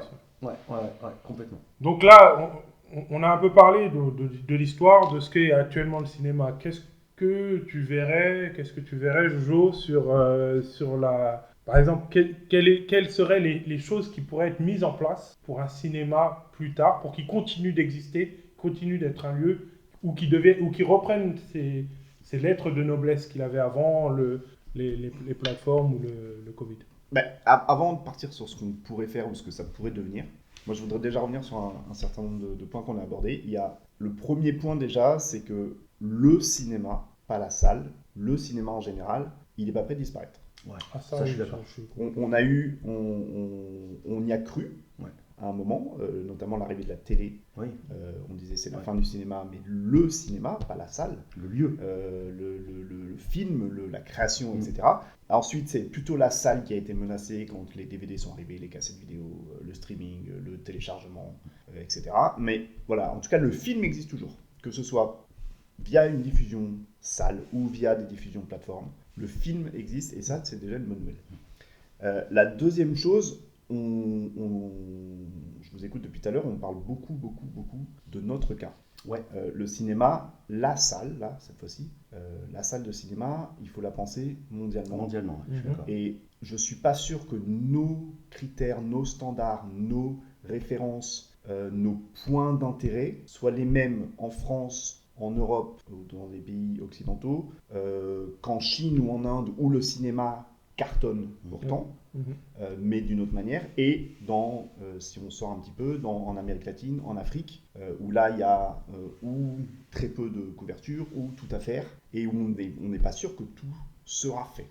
complètement. Donc là, on a un peu parlé de l'histoire, de ce qu'est actuellement le cinéma. Qu'est-ce que tu verrais, Jojo, sur la... Par exemple, quelles seraient les choses qui pourraient être mises en place pour un cinéma plus tard, pour qu'il continue d'exister, continue d'être un lieu, ou qui reprenne ces lettres de noblesse qu'il avait avant les plateformes ou le Covid. Avant de partir sur ce qu'on pourrait faire ou ce que ça pourrait devenir, moi je voudrais déjà revenir sur un certain nombre de points qu'on a abordés. Il y a le premier point déjà, c'est que le cinéma, pas la salle, le cinéma en général, il n'est pas prêt de disparaître. Ouais, ça je suis d'accord. On y a cru à un moment, notamment l'arrivée de la télé. Oui. On disait c'est la fin du cinéma, mais le cinéma, pas la salle, le lieu, le film, la création, etc. Ensuite, c'est plutôt la salle qui a été menacée quand les DVD sont arrivés, les cassettes vidéo, le streaming, le téléchargement, etc. Mais voilà, en tout cas, le film existe toujours, que ce soit via une diffusion salle ou via des diffusions plateformes. Le film existe et ça, c'est déjà une bonne nouvelle. La deuxième chose, je vous écoute depuis tout à l'heure, on parle beaucoup de notre cas. Ouais. Le cinéma, la salle, là, cette fois-ci, la salle de cinéma, il faut la penser mondialement. Mondialement, je suis d'accord. Et je ne suis pas sûr que nos critères, nos standards, nos références, nos points d'intérêt soient les mêmes en France, en Europe ou dans les pays occidentaux, qu'en Chine ou en Inde, où le cinéma cartonne pourtant, mais d'une autre manière, et si on sort un petit peu, en Amérique latine, en Afrique, où là il y a ou très peu de couverture, ou tout à faire, et où on n'est pas sûr que tout sera fait.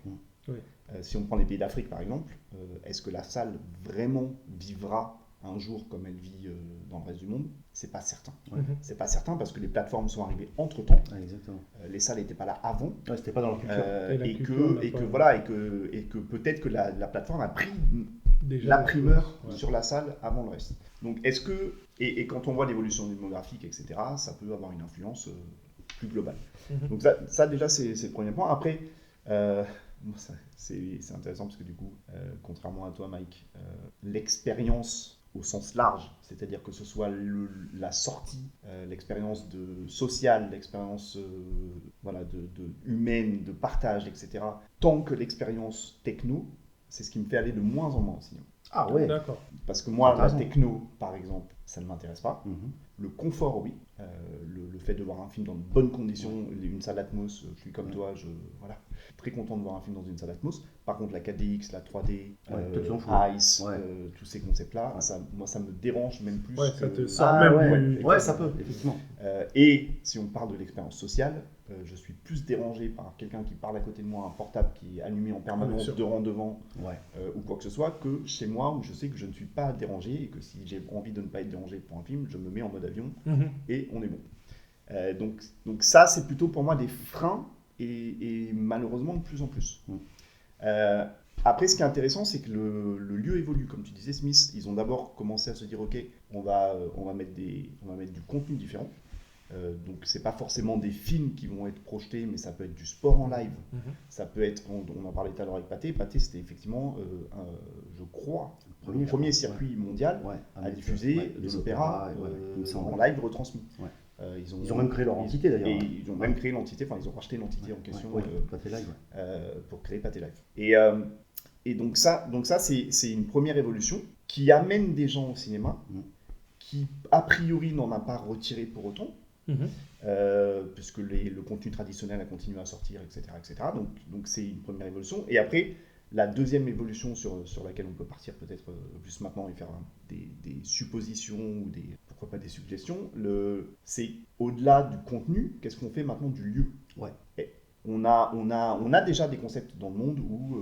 Oui. Si on prend les pays d'Afrique par exemple, est-ce que la salle vraiment vivra un jour comme elle vit dans le reste du monde, c'est pas certain. Ouais. C'est pas certain parce que les plateformes sont arrivées entre-temps. Exactement. Les salles n'étaient pas là avant. Ouais, c'était pas dans leur culture. Et que peut-être que la plateforme a pris Déjà, la primeur ouais. sur la salle avant le reste. Donc est-ce que, et quand on voit l'évolution démographique, etc., ça peut avoir une influence plus globale. Donc ça déjà, c'est le premier point. Après, c'est intéressant parce que du coup, contrairement à toi, Mike, l'expérience au sens large, c'est-à-dire que ce soit la sortie, l'expérience sociale, l'expérience humaine, de partage, etc., tant que l'expérience techno, c'est ce qui me fait aller de moins en moins au cinéma. Ah ouais. D'accord. Parce que moi, la techno, par exemple, ça ne m'intéresse pas. Le confort, oui. Le fait de voir un film dans de bonnes conditions, une salle Atmos, je suis comme toi, très content de voir un film dans une salle Atmos. Par contre, la 4DX, la 3D, Ice, tous ces concepts-là, moi, ça me dérange même plus. Ouais, ça te sort même plus. Ouais, ça peut, effectivement. Et si on parle de l'expérience sociale, je suis plus dérangé par quelqu'un qui parle à côté de moi, un portable qui est allumé en permanence, deux rangs devant, ou quoi que ce soit, que chez moi, où je sais que je ne suis pas dérangé et que si j'ai envie de ne pas être dérangé pour un film, je me mets en mode avion et on est bon. Donc ça, c'est plutôt pour moi des freins et malheureusement de plus en plus. Après, ce qui est intéressant, c'est que le lieu évolue. Comme tu disais, Smith, ils ont d'abord commencé à se dire, ok, on va mettre du contenu différent. Donc c'est pas forcément des films qui vont être projetés, mais ça peut être du sport en live. Ça peut être, on en parlait tout à l'heure avec Pathé. Pathé, c'était effectivement, je crois, le premier circuit mondial à diffuser des opéras en live retransmis. Ils ont même créé leur entité d'ailleurs. Ils ont même créé l'entité, enfin ils ont racheté l'entité en question Pathé Live, pour créer Pathé Live. Et donc ça c'est une première évolution qui amène des gens au cinéma qui a priori n'en a pas retiré pour autant. Puisque le contenu traditionnel a continué à sortir, etc. Donc c'est une première évolution. Et après, la deuxième évolution sur laquelle on peut partir peut-être plus maintenant et faire des suppositions ou pourquoi pas des suggestions, c'est au-delà du contenu, qu'est-ce qu'on fait maintenant du lieu. On a déjà des concepts dans le monde où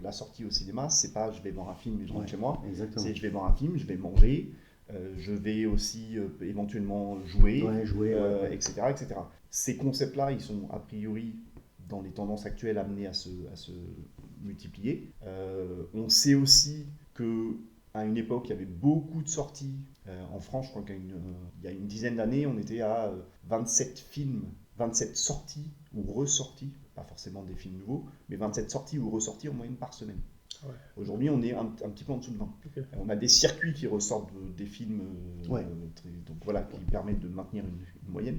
la sortie au cinéma, c'est pas je vais voir un film et je rentre chez moi, c'est je vais voir un film, je vais manger. Je vais aussi éventuellement jouer, etc. Ces concepts-là, ils sont a priori, dans les tendances actuelles, amenés à se multiplier. On sait aussi qu'à une époque, il y avait beaucoup de sorties. En France, je crois qu'il y a une dizaine d'années, on était à 27 films, 27 sorties ou ressorties, pas forcément des films nouveaux, mais 27 sorties ou ressorties en moyenne par semaine. Aujourd'hui, on est un petit peu en dessous de 20. On a des circuits qui ressortent des films qui permettent de maintenir une moyenne.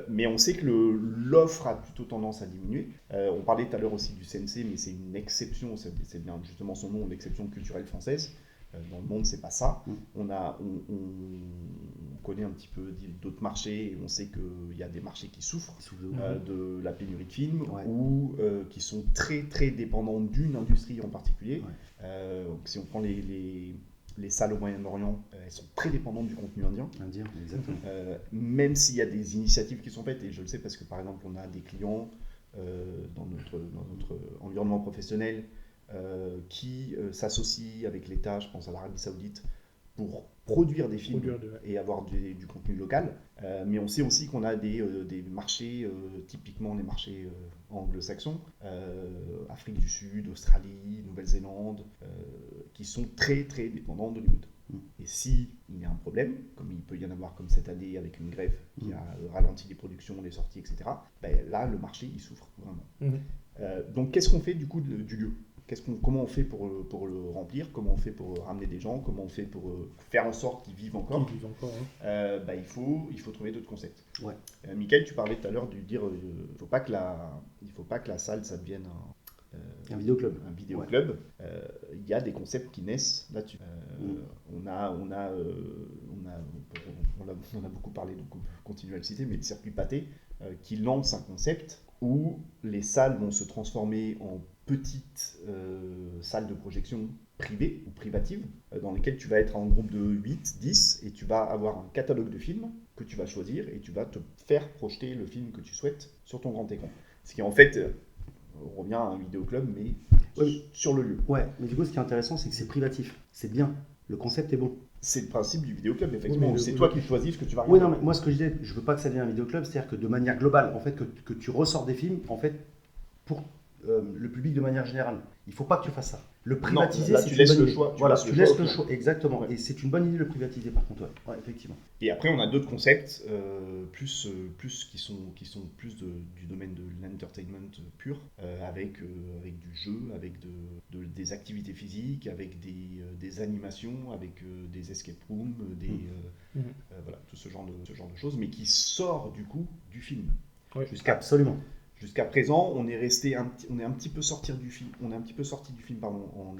Mais on sait que l'offre a plutôt tendance à diminuer. On parlait tout à l'heure aussi du CNC, mais c'est une exception, c'est bien justement son nom, l'exception culturelle française. Dans le monde, c'est pas ça. On connaît un petit peu d'autres marchés et on sait qu'il y a des marchés qui souffrent de la pénurie de films ou qui sont très très dépendants d'une industrie en particulier. Si on prend les salles au Moyen-Orient, elles sont très dépendantes du contenu indien. Exactement. Même s'il y a des initiatives qui sont faites, et je le sais parce que par exemple on a des clients dans notre environnement professionnel qui s'associent avec l'État, je pense à l'Arabie Saoudite, pour produire des films et avoir du contenu local. Mais on sait aussi qu'on a des marchés, typiquement les marchés anglo-saxons, Afrique du Sud, Australie, Nouvelle-Zélande, qui sont très très dépendants d'Hollywood. Et s'il y a un problème, comme il peut y en avoir comme cette année avec une grève qui a ralenti les productions, les sorties, etc., là le marché il souffre vraiment. Donc qu'est-ce qu'on fait du coup du lieu ? Comment on fait pour le remplir? Comment on fait pour ramener des gens? Comment on fait pour faire en sorte qu'ils vivent encore? Il faut trouver d'autres concepts. Mickaël, tu parlais tout à l'heure de dire il ne faut pas que la salle ça devienne un vidéoclub. Il y a des concepts qui naissent là-dessus. On a beaucoup parlé, donc on peut continuer à le citer, mais le circuit Pathé qui lance un concept où les salles vont se transformer en petites salles de projection privées ou privatives dans lesquelles tu vas être en groupe de 8, 10 et tu vas avoir un catalogue de films que tu vas choisir et tu vas te faire projeter le film que tu souhaites sur ton grand écran. Ce qui en fait revient à un vidéoclub mais sur le lieu. Ouais, mais du coup ce qui est intéressant c'est que c'est privatif, c'est bien. Le concept est bon. C'est le principe du vidéoclub, effectivement. Oui, c'est toi qui choisis ce que tu vas regarder. Oui, non, mais moi, ce que je disais, je veux pas que ça devienne un vidéoclub, c'est-à-dire que de manière globale, en fait, que tu ressors des films, en fait, pour le public de manière générale. Il ne faut pas que tu fasses ça. Le privatiser, non, là, tu laisses le choix. Tu laisses le choix, exactement. Ouais. Et c'est une bonne idée de le privatiser, par contre, ouais, effectivement. Et après, on a d'autres concepts plus qui sont plus du domaine de l'entertainment pur, avec du jeu, avec des activités physiques, avec des animations, avec des escape rooms, voilà, tout ce genre de choses, mais qui sort du coup du film. Ouais. Absolument. Jusqu'à présent, on est un petit peu sorti du film. On est un petit peu sorti du film, pardon, en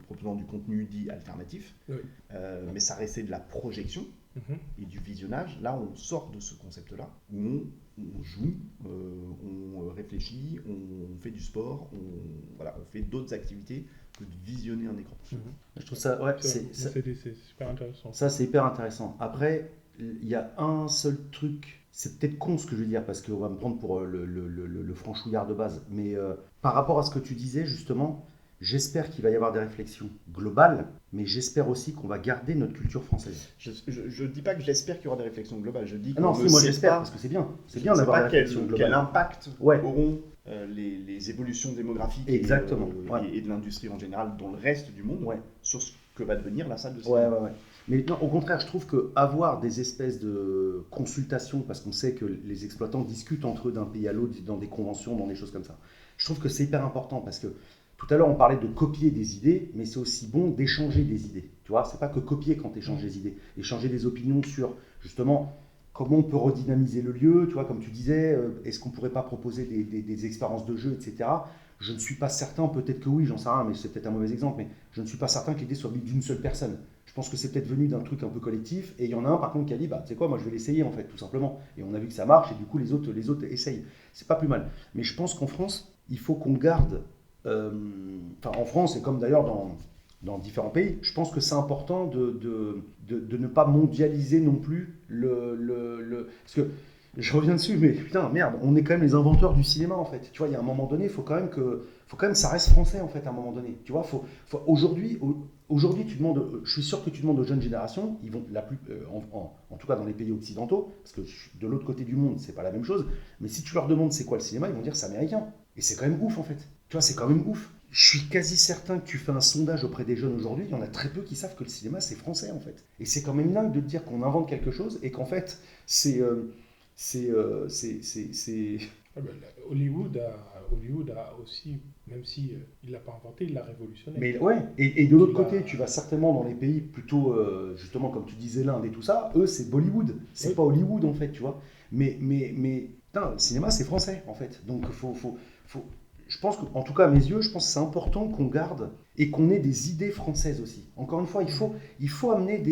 proposant du contenu dit alternatif, oui. Mais ça restait de la projection et du visionnage. Là, on sort de ce concept-là où on joue, on réfléchit, on fait du sport, on fait d'autres activités que de visionner un écran. Je trouve ça, ouais, c'est super intéressant. Ça, c'est hyper intéressant. Après, il y a un seul truc. C'est peut-être con ce que je veux dire parce qu'on va me prendre pour le franchouillard de base. Mais par rapport à ce que tu disais, justement, j'espère qu'il va y avoir des réflexions globales, mais j'espère aussi qu'on va garder notre culture française. Je ne dis pas que j'espère qu'il y aura des réflexions globales. Je dis non, si, moi j'espère parce que c'est bien. C'est bien d'avoir des réflexions globales. Quel impact auront les évolutions démographiques et de l'industrie en général dans le reste du monde sur ce que va devenir la salle de cinéma. Ouais. Mais non, au contraire, je trouve qu'avoir des espèces de consultations, parce qu'on sait que les exploitants discutent entre eux d'un pays à l'autre, dans des conventions, dans des choses comme ça, je trouve que c'est hyper important, parce que tout à l'heure, on parlait de copier des idées, mais c'est aussi bon d'échanger des idées. Tu vois, c'est pas que copier quand tu échanges des idées, échanger des opinions sur, justement, comment on peut redynamiser le lieu, tu vois, comme tu disais, est-ce qu'on pourrait pas proposer des expériences de jeu, etc. Je ne suis pas certain, peut-être que oui, j'en sais rien, mais c'est peut-être un mauvais exemple, mais je ne suis pas certain que l'idée soit d'une seule personne. Je pense que c'est peut-être venu d'un truc un peu collectif, et il y en a un par contre qui a dit, tu sais quoi, moi je vais l'essayer en fait, tout simplement. Et on a vu que ça marche, et du coup les autres essayent. C'est pas plus mal. Mais je pense qu'en France, il faut qu'on garde, en France, et comme d'ailleurs dans différents pays, je pense que c'est important de ne pas mondialiser non plus parce que je reviens dessus, mais putain, merde, on est quand même les inventeurs du cinéma en fait. Tu vois, il y a un moment donné, il faut quand même que ça reste français en fait à un moment donné. Tu vois, aujourd'hui, tu demandes, je suis sûr que tu demandes aux jeunes générations, ils vont en tout cas dans les pays occidentaux, parce que de l'autre côté du monde, c'est pas la même chose, mais si tu leur demandes c'est quoi le cinéma, ils vont dire c'est américain. Et c'est quand même ouf en fait. Tu vois, c'est quand même ouf. Je suis quasi certain que tu fais un sondage auprès des jeunes aujourd'hui, il y en a très peu qui savent que le cinéma c'est français en fait. Et c'est quand même dingue de te dire qu'on invente quelque chose et qu'en fait Hollywood a aussi, même si il l'a pas inventé, il l'a révolutionné. Mais ouais, et de l'autre côté, tu vas certainement dans les pays plutôt, justement comme tu disais l'Inde et tout ça, eux c'est Bollywood, c'est pas Hollywood en fait, tu vois. Mais putain, le cinéma c'est français en fait, donc faut je pense qu'en tout cas à mes yeux, je pense que c'est important qu'on garde et qu'on ait des idées françaises aussi. Encore une fois, il faut amener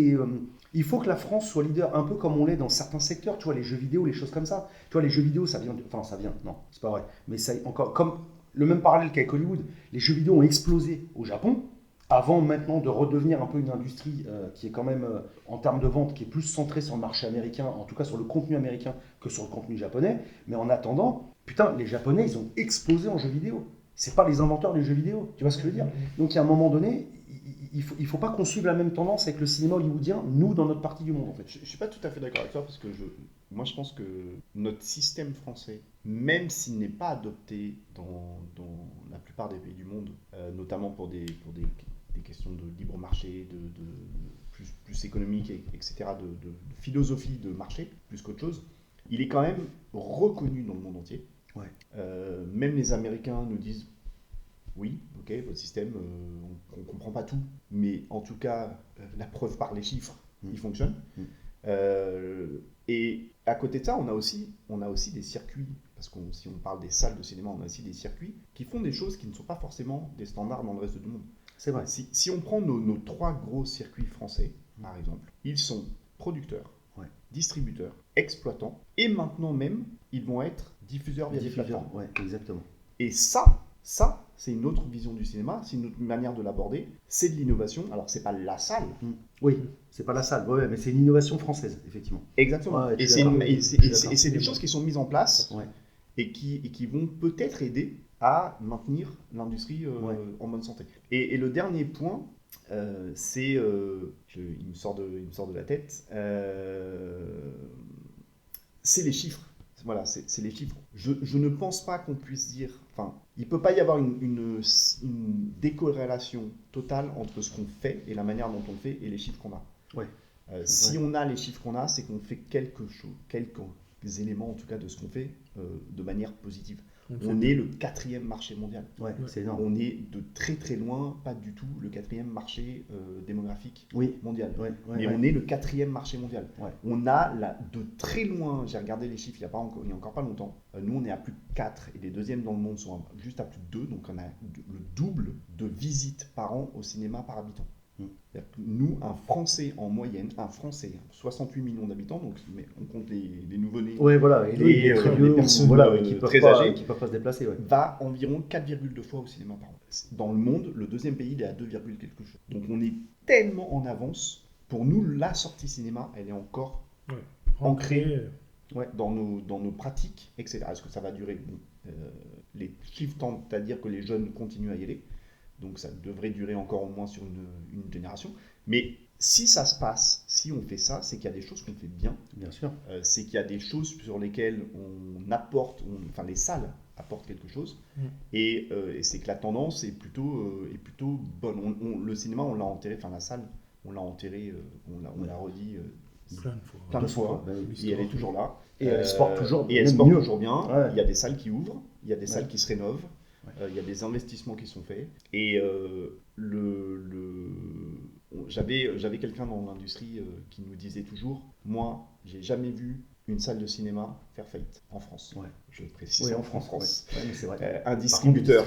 il faut que la France soit leader, un peu comme on l'est dans certains secteurs, tu vois, les jeux vidéo, les choses comme ça. Tu vois, les jeux vidéo, non, c'est pas vrai. Mais ça, encore, comme le même parallèle qu'avec Hollywood, les jeux vidéo ont explosé au Japon, avant maintenant de redevenir un peu une industrie qui est quand même, en termes de vente, qui est plus centrée sur le marché américain, en tout cas sur le contenu américain que sur le contenu japonais. Mais en attendant, putain, les Japonais, ils ont explosé en jeux vidéo. C'est pas les inventeurs des jeux vidéo, tu vois ce que je veux dire? Donc, il y a un moment donné, il faut pas qu'on suive la même tendance avec le cinéma hollywoodien, nous, dans notre partie du monde, en fait. Je suis pas tout à fait d'accord avec toi, parce que moi, je pense que notre système français, même s'il n'est pas adopté dans la plupart des pays du monde, notamment pour des questions de libre marché, de plus économique, etc., de philosophie de marché, plus qu'autre chose, il est quand même reconnu dans le monde entier. Ouais. Même les Américains nous disent oui, ok, votre système, on ne comprend pas tout, mais en tout cas, la preuve par les chiffres, il fonctionne. Et à côté de ça, on a aussi des circuits, parce que si on parle des salles de cinéma, on a aussi des circuits qui font des choses qui ne sont pas forcément des standards dans le reste du monde. C'est vrai. Si on prend nos 3 gros circuits français, par exemple, ils sont producteurs, distributeurs, exploitants, et maintenant même, ils vont être diffuseurs via des plateformes. Ouais, exactement. Et ça, c'est une autre vision du cinéma, c'est une autre manière de l'aborder, c'est de l'innovation. Alors, c'est pas la salle. Oui, c'est pas la salle, mais c'est une innovation française, effectivement. Exactement. Ouais, et c'est des choses qui sont mises en place et qui vont peut-être aider à maintenir l'industrie en bonne santé. Et le dernier point, il me sort de la tête, c'est les chiffres. Voilà, c'est les chiffres. Je ne pense pas qu'on puisse dire, enfin, il ne peut pas y avoir une décorrélation totale entre ce qu'on fait et la manière dont on le fait et les chiffres qu'on a. Ouais. Si on a les chiffres qu'on a, c'est qu'on fait quelque chose, quelques éléments en tout cas de ce qu'on fait de manière positive. On est le 4e marché mondial. Ouais, c'est énorme. On est de très très loin, pas du tout le 4e marché démographique mondial. Mais on est le 4e marché mondial. Ouais. On a de très loin, j'ai regardé les chiffres il n'y a encore pas longtemps, nous on est à plus de 4 et les deuxièmes dans le monde sont juste à plus de 2, donc on a le double de visites par an au cinéma par habitant. Nous, un Français en moyenne, 68 millions d'habitants, donc mais on compte les nouveau-nés, et les personnes qui peuvent pas se déplacer, va environ 4,2 fois au cinéma par an. Dans le monde, le deuxième pays, il est à 2, quelque chose. Donc on est tellement en avance. Pour nous, la sortie cinéma, elle est encore ancrée dans nos pratiques, etc. Est-ce que ça va durer ? Les chiffres tendent à dire que les jeunes continuent à y aller. Donc ça devrait durer encore au moins sur une génération. Mais si ça se passe, si on fait ça, c'est qu'il y a des choses qu'on fait bien. Bien sûr. C'est qu'il y a des choses sur lesquelles on apporte, les salles apportent quelque chose. Et c'est que la tendance est plutôt bonne. Le cinéma, on l'a enterré, la salle, on l'a enterré, on l'a redit plein de fois. Et elle est toujours là. Et elle se porte toujours bien. Et elle se porte toujours bien. Ouais. Il y a des salles qui ouvrent, il y a des salles qui se rénovent. Il y a des investissements qui sont faits et j'avais quelqu'un dans l'industrie qui nous disait toujours, moi j'ai jamais vu une salle de cinéma faire faillite en France. Je précise en France. Mais c'est vrai. Un distributeur,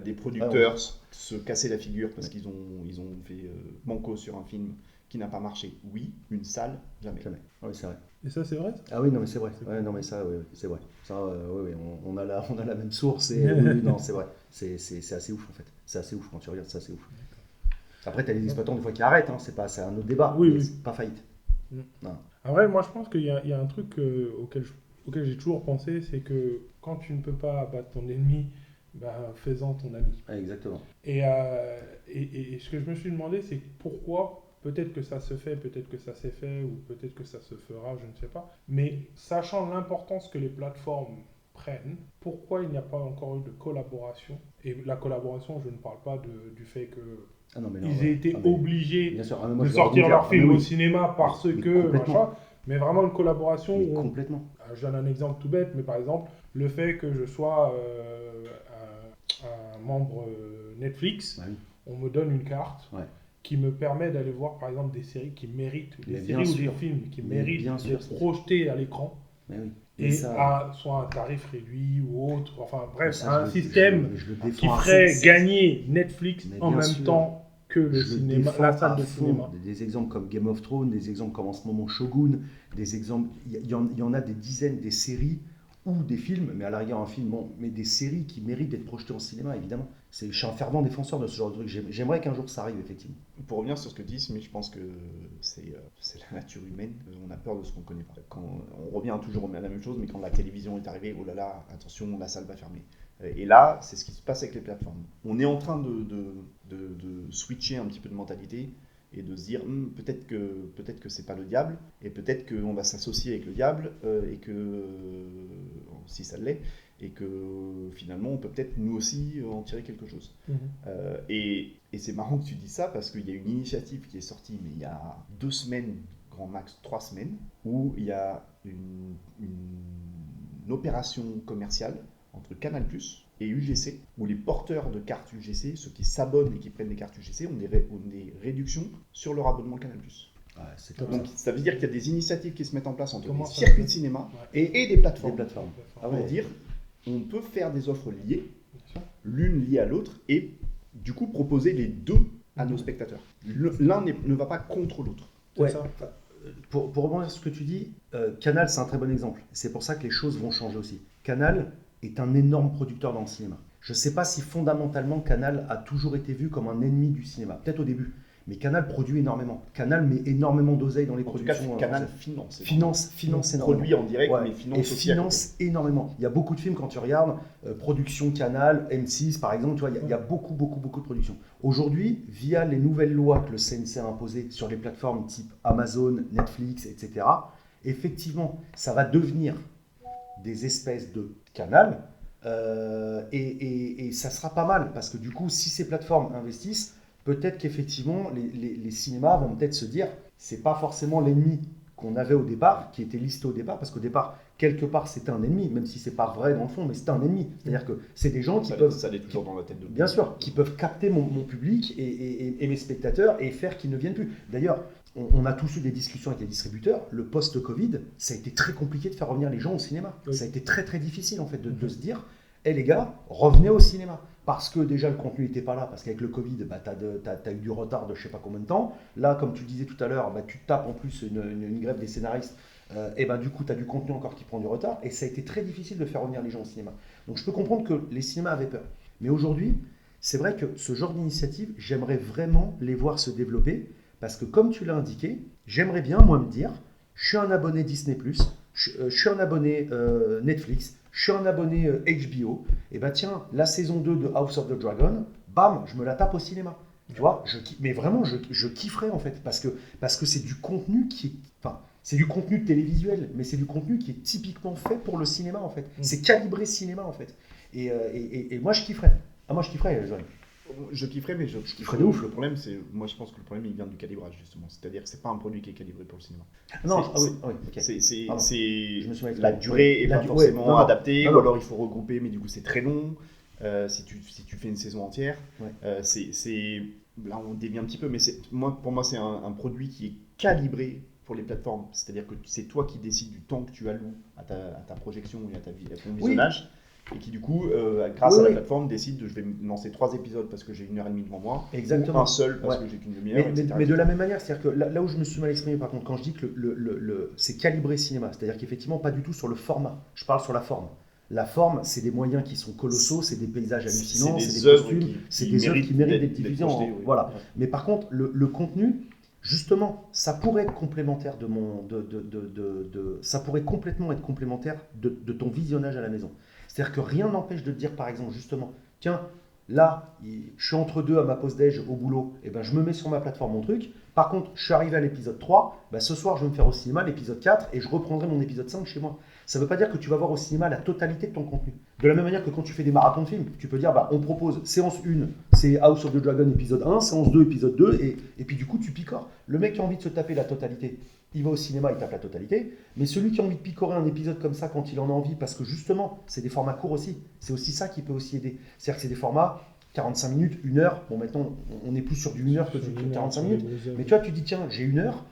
des producteurs se casser la figure parce qu'ils ont fait banco sur un film qui n'a pas marché. Oui, une salle, jamais. Oui, c'est vrai. Et ça, c'est vrai ? Ah oui, non, mais c'est vrai. Ouais, non, mais ça, c'est vrai. Ça, on a la même source. Et non, c'est vrai. C'est assez ouf, en fait. C'est assez ouf quand tu regardes, c'est assez ouf. Après, tu as les exploitants des fois qui arrêtent. C'est un autre débat. Oui. C'est pas faillite. Non. Après, moi, je pense qu'il y a un truc auquel j'ai toujours pensé, c'est que quand tu ne peux pas battre ton ennemi, fais-en ton ami. Exactement. Et ce que je me suis demandé, c'est pourquoi. Peut-être que ça se fait, peut-être que ça s'est fait, ou peut-être que ça se fera, je ne sais pas. Mais sachant l'importance que les plateformes prennent, pourquoi il n'y a pas encore eu de collaboration ? Et la collaboration, je ne parle pas du fait qu'ils aient été obligés de sortir leur film au cinéma parce que, mais vraiment une collaboration. Complètement. Je donne un exemple tout bête, mais par exemple, le fait que je sois un membre Netflix, on me donne une carte. Qui me permet d'aller voir par exemple des séries qui méritent, des films qui méritent d'être projetés à l'écran, soit un tarif réduit ou autre, un système qui ferait gagner Netflix en même temps que le cinéma, la salle de cinéma. Des exemples comme Game of Thrones, des exemples comme en ce moment Shogun, des exemples, il y en a des dizaines, des séries ou des films, mais à la rigueur un film, mais des séries qui méritent d'être projetées en cinéma, évidemment. Je suis un fervent défenseur de ce genre de truc. J'aimerais qu'un jour ça arrive, effectivement. Pour revenir sur ce que tu dis, mais je pense que c'est la nature humaine. On a peur de ce qu'on ne connaît pas. Quand on revient toujours à la même chose, mais quand la télévision est arrivée, oh là là, attention, la salle va fermer. Et là, c'est ce qui se passe avec les plateformes. On est en train de switcher un petit peu de mentalité et de se dire peut-être que c'est pas le diable et peut-être qu'on va s'associer avec le diable et que si ça l'est et que finalement on peut peut-être nous aussi en tirer quelque chose. Et c'est marrant que tu dis ça parce qu'il y a une initiative qui est sortie mais il y a 2 semaines, grand max 3 semaines, où il y a une opération commerciale entre Canal+ et UGC, où les porteurs de cartes UGC, ceux qui s'abonnent et qui prennent des cartes UGC, ont des réductions sur leur abonnement Canal+. Donc ça veut dire qu'il y a des initiatives qui se mettent en place entre les circuits de cinéma et des plateformes. Pour dire, on peut faire des offres liées, l'une liée à l'autre, et du coup proposer les deux à nos spectateurs. L'un ne va pas contre l'autre. Pour rebondir sur ce que tu dis, Canal c'est un très bon exemple. C'est pour ça que les choses vont changer aussi. Canal est un énorme producteur dans le cinéma. Je ne sais pas si fondamentalement Canal a toujours été vu comme un ennemi du cinéma, peut-être au début, Mais Canal produit énormément. Canal met énormément d'oseille dans les productions. Canal finance énormément. Produit en direct, mais finance énormément. Il y a beaucoup de films quand tu regardes, production Canal, M6 par exemple, tu vois, il y a beaucoup de productions. Aujourd'hui, via les nouvelles lois que le CNC a imposées sur les plateformes type Amazon, Netflix, etc., effectivement, ça va devenir des espèces de Canal. Et ça sera pas mal, parce que du coup, si ces plateformes investissent, peut-être qu'effectivement, les cinémas vont peut-être se dire, c'est pas forcément l'ennemi qu'on avait au départ, qui était listé au départ, parce qu'au départ, quelque part, c'était un ennemi, même si c'est pas vrai dans le fond, mais c'était un ennemi. C'est-à-dire que c'est des gens qui peuvent... Ça l'est toujours dans la tête de... Bien sûr, qui peuvent capter mon public et mes spectateurs et faire qu'ils ne viennent plus. D'ailleurs, on a tous eu des discussions avec les distributeurs. Le post-Covid, ça a été très compliqué de faire revenir les gens au cinéma. Oui. Ça a été très difficile en fait de se dire, les gars, revenez au cinéma. Parce que déjà le contenu n'était pas là, parce qu'avec le Covid, t'as eu du retard de je sais pas combien de temps. Là, comme tu le disais tout à l'heure, tu tapes en plus une grève des scénaristes, et du coup tu as du contenu encore qui prend du retard, et ça a été très difficile de faire revenir les gens au cinéma. Donc je peux comprendre que les cinémas avaient peur. Mais aujourd'hui, c'est vrai que ce genre d'initiative, j'aimerais vraiment les voir se développer, parce que comme tu l'as indiqué, j'aimerais bien moi me dire, je suis un abonné Disney+, je suis un abonné Netflix, je suis un abonné HBO, et tiens, la saison 2 de House of the Dragon, bam, je me la tape au cinéma. Tu vois, mais vraiment, je kifferais en fait, parce que c'est du contenu qui est... Enfin, c'est du contenu télévisuel, mais c'est du contenu qui est typiquement fait pour le cinéma en fait. C'est calibré cinéma en fait. Et moi, je kifferais. Ah, moi, je kifferais, Joël. Je kifferais, mais je kifferais de ouf. Le problème, moi je pense que le problème il vient du calibrage justement. C'est-à-dire que c'est pas un produit qui est calibré pour le cinéma. Non, je me souviens que la durée est pas forcément adaptée, ou alors il faut regrouper, mais du coup c'est très long. Si tu fais une saison entière, là on dévie un petit peu, mais pour moi c'est un produit qui est calibré pour les plateformes. C'est-à-dire que c'est toi qui décides du temps que tu alloues à ta projection et à ton visionnage. Et qui du coup, grâce à la plateforme, décide je vais me lancer 3 épisodes parce que j'ai 1h30 devant moi, exactement. Ou un seul parce que j'ai qu'une demi-heure, mais de la même manière, c'est-à-dire que là où je me suis mal exprimé par contre, quand je dis que c'est calibré cinéma, c'est-à-dire qu'effectivement pas du tout sur le format, je parle sur la forme. La forme, c'est des moyens qui sont colossaux, c'est des paysages hallucinants, c'est des costumes, c'est des œuvres qui méritent d'être diffusées. Voilà. Ouais. Mais par contre, le contenu, justement, ça pourrait être complémentaire ça pourrait complètement être complémentaire de ton visionnage à la maison. C'est-à-dire que rien n'empêche de te dire, par exemple, justement, tiens, là, je suis entre deux à ma pause déj au boulot, et je me mets sur ma plateforme mon truc. Par contre, je suis arrivé à l'épisode 3, ce soir, je vais me faire au cinéma l'épisode 4 et je reprendrai mon épisode 5 chez moi. Ça ne veut pas dire que tu vas voir au cinéma la totalité de ton contenu. De la même manière que quand tu fais des marathons de films, tu peux dire, on propose séance 1, c'est House of the Dragon épisode 1, séance 2, épisode 2, et puis du coup, tu picores. Le mec qui a envie de se taper la totalité, il va au cinéma, il tape la totalité, mais celui qui a envie de picorer un épisode comme ça quand il en a envie, parce que justement, c'est des formats courts aussi, c'est aussi ça qui peut aussi aider. C'est-à-dire que c'est des formats 45 minutes, 1 heure, bon maintenant on est plus sur du 1 heure que du 45 minutes, mais tu vois, tu dis tiens, j'ai 1 heure,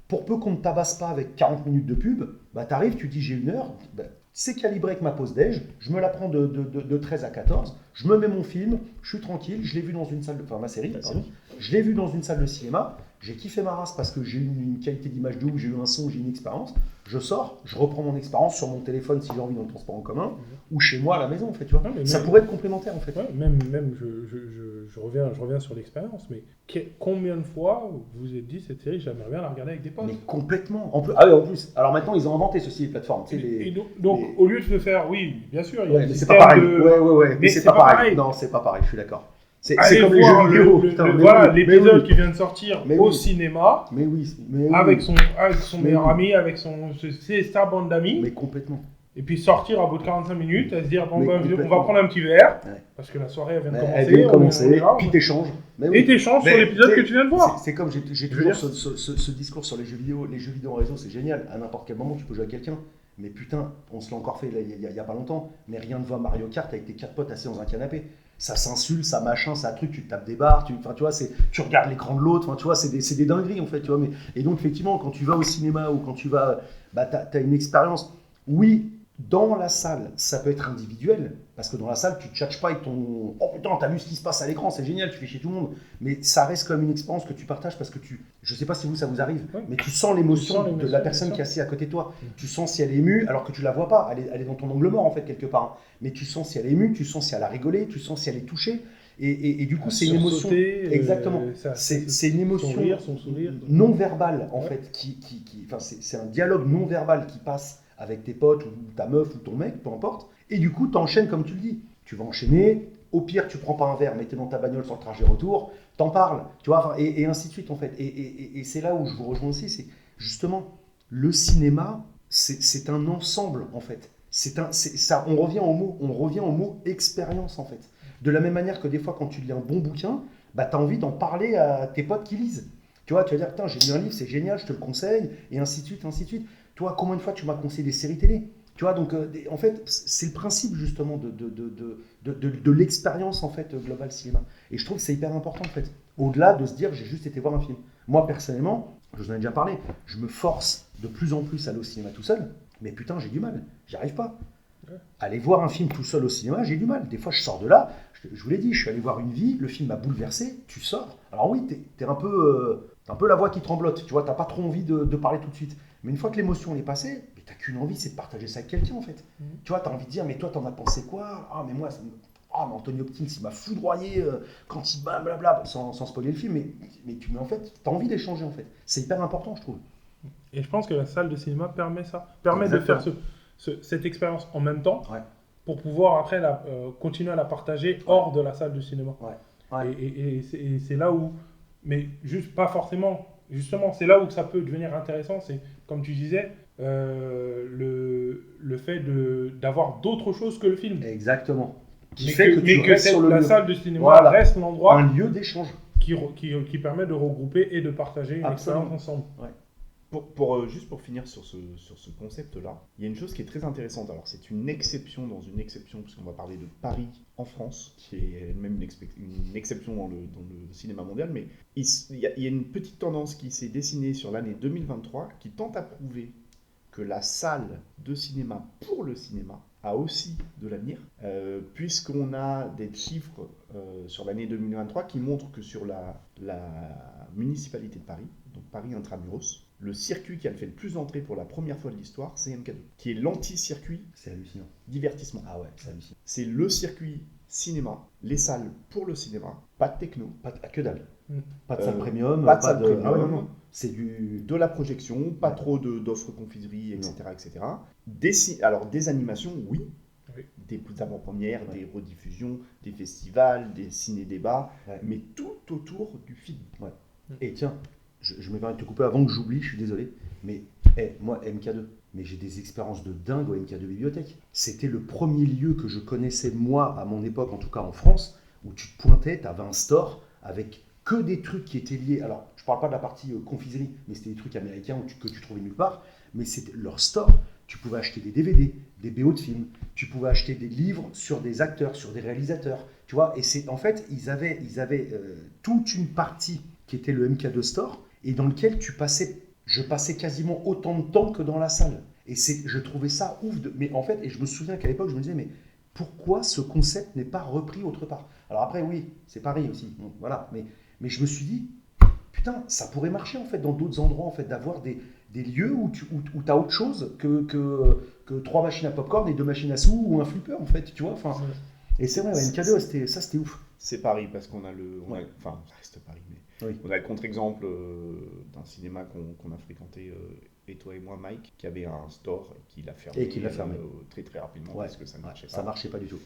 pour peu qu'on ne tabasse pas avec 40 minutes de pub, t'arrives, tu dis j'ai 1 heure, c'est calibré avec ma pause déj, je me la prends de 13 à 14, je me mets mon film, je suis tranquille, je l'ai vu dans une salle ma série, pardon, je l'ai vu dans une salle de cinéma, j'ai kiffé ma race parce que j'ai eu une qualité d'image de ouf, j'ai eu un son, j'ai eu une expérience, je sors, je reprends mon expérience sur mon téléphone si j'ai envie dans le transport en commun, ou chez moi à la maison en fait, tu vois. Ça pourrait être complémentaire en fait. Ouais, même je reviens sur l'expérience, mais combien de fois vous vous êtes dit cette série, j'aimerais bien la regarder avec des potes? Mais complètement. En plus, alors maintenant ils ont inventé ceci, les plateformes. Donc au lieu de se faire, oui, bien sûr, il y a c'est pas pareil. Ouais. Mais c'est pas pareil. Non, c'est pas pareil, je suis d'accord. C'est comme les jeux vidéo. L'épisode qui vient de sortir au cinéma, avec son meilleur ami, avec sa bande d'amis. Mais complètement. Et puis sortir à bout de 45 minutes, à se dire on va prendre un petit verre, parce que la soirée vient de commencer. Puis t'échanges. Et t'échanges sur l'épisode que tu viens de voir. C'est comme j'ai toujours ce discours sur les jeux vidéo. Les jeux vidéo en réseau, c'est génial. À n'importe quel moment, tu peux jouer avec quelqu'un. Mais putain, on se l'a encore fait il y a pas longtemps. Mais rien ne va Mario Kart avec tes 4 potes assis dans un canapé. Ça s'insulte, ça machin, ça truc, tu te tapes des barres, tu vois, tu regardes l'écran de l'autre, tu vois, c'est des dingueries en fait, tu vois. Et donc effectivement, quand tu vas au cinéma ou quand tu vas, t'as une expérience. Oui, dans la salle, ça peut être individuel, parce que dans la salle, tu ne tchatches pas avec ton « Oh putain, t'as vu ce qui se passe à l'écran, c'est génial, tu fais chier tout le monde ». Mais ça reste comme une expérience que tu partages parce que je ne sais pas si ça vous arrive, mais tu sens l'émotion de la personne qui est assise à côté de toi. Tu sens si elle est émue, alors que tu ne la vois pas, elle est dans ton angle mort en fait, quelque part. Mais tu sens si elle est émue, tu sens si elle a rigolé, tu sens si elle est touchée. Et du coup, c'est une émotion. Exactement. C'est une émotion son sourire, non verbale, en fait. C'est un dialogue non verbal qui passe avec tes potes, ou ta meuf, ou ton mec, peu importe. Et du coup, tu enchaînes comme tu le dis. Tu vas enchaîner. Au pire, tu prends pas un verre, mais tu es dans ta bagnole sur le trajet retour. T'en parles. Tu vois, et ainsi de suite, en fait. Et c'est là où je vous rejoins aussi. C'est justement, le cinéma, c'est un ensemble, en fait. On revient au mot expérience, en fait. De la même manière que des fois, quand tu lis un bon bouquin, bah, tu as envie d'en parler à tes potes qui lisent. Tu vois, tu vas dire, putain, j'ai lu un livre, c'est génial, je te le conseille, et ainsi de suite, ainsi de suite. Toi, combien de fois tu m'as conseillé des séries télé? Tu vois, donc, en fait, c'est le principe, justement, de l'expérience, en fait, globale cinéma. Et je trouve que c'est hyper important, en fait. Au-delà de se dire, j'ai juste été voir un film. Moi, personnellement, je vous en ai déjà parlé, je me force de plus en plus à aller au cinéma tout seul, mais putain, j'ai du mal, j'y arrive pas. Aller voir un film tout seul au cinéma, j'ai du mal. Des fois, je sors de là, je vous l'ai dit, je suis allé voir Une vie, le film m'a bouleversé, tu sors. Alors oui, t'es un peu la voix qui tremblote, tu vois, t'as pas trop envie de parler tout de suite. Mais une fois que l'émotion est passée, t'as qu'une envie, c'est de partager ça avec quelqu'un, en fait. Tu vois, t'as envie de dire, mais toi, t'en as pensé quoi? Ah, mais moi, mais Anthony Hopkins, il m'a foudroyé quand il blablabla, sans spoiler le film, mais en fait, t'as envie d'échanger, en fait. C'est hyper important, je trouve. Et je pense que la salle de cinéma permet ça, permet de faire cette expérience en même temps, pour pouvoir après continuer à la partager hors de la salle de cinéma. Et c'est là où, mais juste pas forcément, justement, c'est là où ça peut devenir intéressant, c'est comme tu disais, le fait d'avoir d'autres choses que le film. Exactement. La salle de cinéma reste l'endroit, un lieu d'échange qui permet de regrouper et de partager une expérience ensemble. Juste pour finir sur ce concept-là, il y a une chose qui est très intéressante. Alors, c'est une exception dans une exception, puisqu'on va parler de Paris en France, qui est elle-même une exception dans le cinéma mondial, mais il y a une petite tendance qui s'est dessinée sur l'année 2023 qui tente à prouver que la salle de cinéma pour le cinéma a aussi de l'avenir, puisqu'on a des chiffres sur l'année 2023 qui montrent que sur la municipalité de Paris, donc Paris Intramuros, le circuit qui a fait le plus d'entrées pour la première fois de l'histoire, c'est MK2, qui est l'anti-circuit divertissement. Ah ouais, c'est hallucinant. C'est le circuit cinéma, les salles pour le cinéma, pas de techno. Que dalle. Pas de salle premium. Pas de salle premium. Ah ouais, non. C'est de la projection, pas trop d'offres confiserie, etc. Alors, des animations, oui. Des avant-premières, des rediffusions, des festivals, des ciné-débats, mais tout autour du film. Et tiens, je me permets de te couper avant que j'oublie, je suis désolé, mais moi, MK2, mais j'ai des expériences de dingue au MK2 Bibliothèque. C'était le premier lieu que je connaissais, moi, à mon époque, en tout cas en France, où tu te pointais, tu avais un store avec que des trucs qui étaient liés. Alors, je parle pas de la partie confiserie, mais c'était des trucs américains que tu trouvais nulle part, mais c'était leur store. Tu pouvais acheter des DVD, des BO de films, tu pouvais acheter des livres sur des acteurs, sur des réalisateurs, tu vois. Et en fait, ils avaient toute une partie qui était le MK2 Store, et dans lequel je passais quasiment autant de temps que dans la salle. Et je trouvais ça ouf. Mais en fait, et je me souviens qu'à l'époque, je me disais, mais pourquoi ce concept n'est pas repris autre part? Alors après, oui, c'est Paris aussi, bon, voilà. Mais je me suis dit, putain, ça pourrait marcher en fait dans d'autres endroits, en fait, d'avoir des lieux où tu as autre chose que 3 machines à popcorn et 2 machines à sous ou un flipper, en fait, tu vois. Et c'est vrai, MK2, c'était ouf. C'est Paris parce qu'on a enfin, ça reste Paris, mais on a le contre-exemple d'un cinéma qu'on a fréquenté, et toi et moi, Mike, qui avait un store et qui l'a fermé, très très rapidement parce que ça ne marchait pas. Ça marchait pas du tout.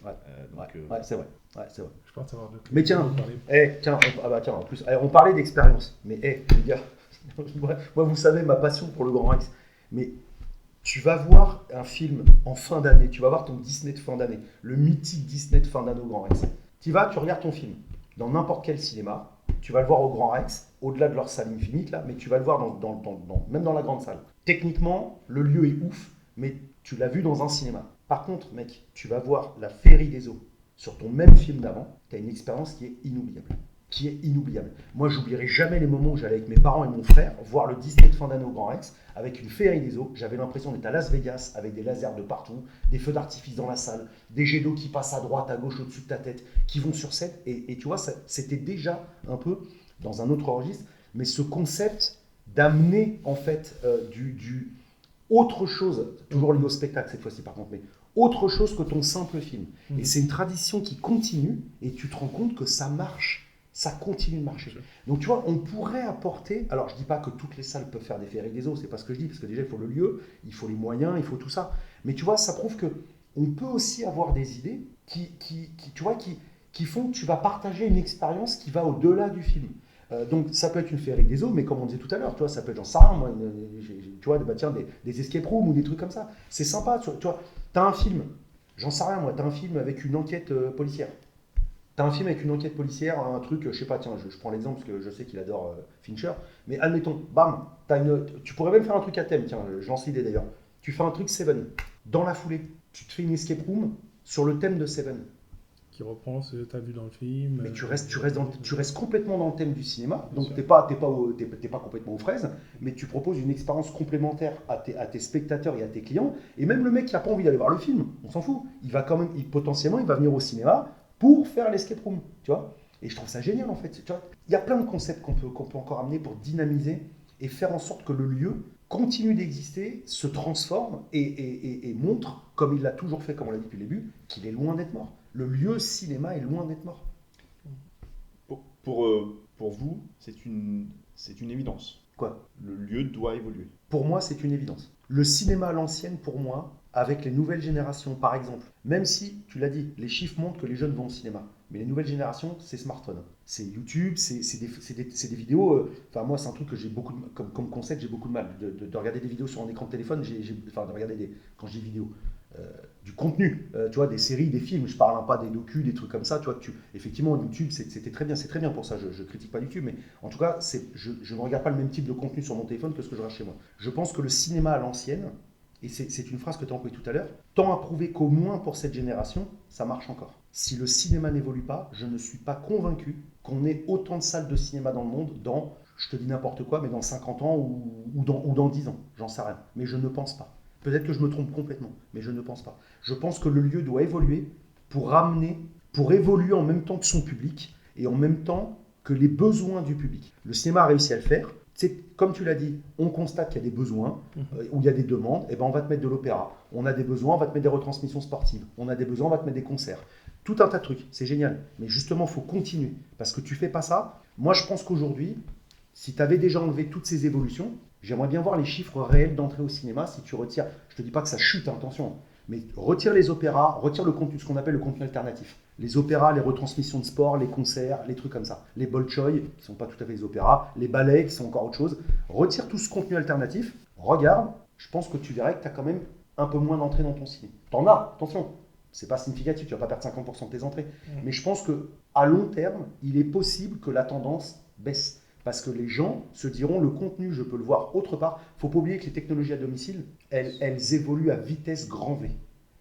C'est vrai. Je pense savoir de mais tiens, en plus, on parlait d'expérience. Mais les gars, moi vous savez ma passion pour le Grand Rex. Mais tu vas voir un film en fin d'année, tu vas voir ton Disney de fin d'année, le mythique Disney de fin d'année au Grand Rex. Tu regardes ton film dans n'importe quel cinéma, tu vas le voir au Grand Rex, au-delà de leur salle infinite, là, mais tu vas le voir même dans la grande salle. Techniquement, le lieu est ouf, mais tu l'as vu dans un cinéma. Par contre, mec, tu vas voir la Féerie des eaux sur ton même film d'avant, tu as une expérience qui est inoubliable. Moi, j'oublierai jamais les moments où j'allais avec mes parents et mon frère voir le Disney de fin d'année au Grand Rex avec une Féerie des eaux. J'avais l'impression d'être à Las Vegas avec des lasers de partout, des feux d'artifice dans la salle, des jets d'eau qui passent à droite, à gauche, au-dessus de ta tête, qui vont sur scène. Et tu vois, c'était déjà un peu dans un autre registre, mais ce concept d'amener en fait autre chose, toujours lié au spectacle cette fois-ci par contre, mais autre chose que ton simple film. Et c'est une tradition qui continue, et tu te rends compte que ça marche. Ça continue de marcher. Donc tu vois, on pourrait apporter, alors je dis pas que toutes les salles peuvent faire des Féeries des Eaux, c'est pas ce que je dis, parce que déjà il faut le lieu, il faut les moyens, il faut tout ça. Mais tu vois, ça prouve que on peut aussi avoir des idées qui font que tu vas partager une expérience qui va au-delà du film. Donc ça peut être une Féerie des Eaux, mais comme on disait tout à l'heure, tu vois, ça peut être, j'en sais rien, moi, tu vois, tiens, des escape rooms ou des trucs comme ça. C'est sympa, tu vois, t'as un film, j'en sais rien moi, t'as un film avec une enquête policière. T'as un film avec une enquête policière, un truc, je sais pas, tiens, je prends l'exemple parce que je sais qu'il adore Fincher, mais admettons, bam, tu pourrais même faire un truc à thème, tiens, je lance l'idée d'ailleurs. Tu fais un truc Seven, dans la foulée, tu te fais une escape room sur le thème de Seven. Qui reprend ce que tu as vu dans le film. Mais tu restes complètement dans le thème du cinéma, donc t'es pas complètement aux fraises, mais tu proposes une expérience complémentaire à tes spectateurs et à tes clients, et même le mec qui n'a pas envie d'aller voir le film, on s'en fout, il va quand même, potentiellement, il va venir au cinéma pour faire l'escape room, tu vois. Et je trouve ça génial en fait. Tu vois, il y a plein de concepts qu'on peut encore amener pour dynamiser et faire en sorte que le lieu continue d'exister, se transforme et montre, comme il l'a toujours fait, comme on l'a dit depuis le début, qu'il est loin d'être mort. Le lieu cinéma est loin d'être mort. Pour vous, c'est une évidence. Quoi ? Le lieu doit évoluer. Pour moi, c'est une évidence. Le cinéma à l'ancienne, pour moi, avec les nouvelles générations, par exemple, même si, tu l'as dit, les chiffres montrent que les jeunes vont au cinéma, mais les nouvelles générations, c'est smartphone. C'est YouTube, c'est des vidéos. Enfin, moi, c'est un truc que j'ai beaucoup de, comme concept, j'ai beaucoup de mal. De regarder des vidéos sur un écran de téléphone, de regarder quand je dis vidéo, du contenu, tu vois, des séries, des films, je parle pas des docus, des trucs comme ça, tu vois, effectivement, YouTube, c'est très bien pour ça, je critique pas YouTube, mais en tout cas, je ne regarde pas le même type de contenu sur mon téléphone que ce que je regarde chez moi. Je pense que le cinéma à l'ancienne, et c'est une phrase que tu as employée tout à l'heure, tend à prouver qu'au moins pour cette génération, ça marche encore. Si le cinéma n'évolue pas, je ne suis pas convaincu qu'on ait autant de salles de cinéma dans le monde dans, je te dis n'importe quoi, mais dans 50 ans ou dans 10 ans, j'en sais rien, mais je ne pense pas. Peut-être que je me trompe complètement, mais je ne pense pas. Je pense que le lieu doit évoluer pour évoluer en même temps que son public et en même temps que les besoins du public. Le cinéma a réussi à le faire. Comme tu l'as dit, on constate qu'il y a des besoins, où il y a des demandes, et ben on va te mettre de l'opéra. On a des besoins, on va te mettre des retransmissions sportives. On a des besoins, on va te mettre des concerts. Tout un tas de trucs, c'est génial. Mais justement, il faut continuer. Parce que tu fais pas ça. Moi, je pense qu'aujourd'hui, si tu avais déjà enlevé toutes ces évolutions, j'aimerais bien voir les chiffres réels d'entrée au cinéma. Si tu retires, je ne te dis pas que ça chute, attention, mais retire les opéras, retire le contenu, ce qu'on appelle le contenu alternatif. Les opéras, les retransmissions de sport, les concerts, les trucs comme ça. Les bolchoï, qui ne sont pas tout à fait des opéras, les ballets, qui sont encore autre chose. Retire tout ce contenu alternatif, regarde, je pense que tu verrais que tu as quand même un peu moins d'entrées dans ton ciné. T'en as, attention, c'est pas significatif, tu ne vas pas perdre 50% de tes entrées. Mais je pense qu'à long terme, il est possible que la tendance baisse. Parce que les gens se diront, le contenu, je peux le voir autre part. Il ne faut pas oublier que les technologies à domicile, elles évoluent à vitesse grand V.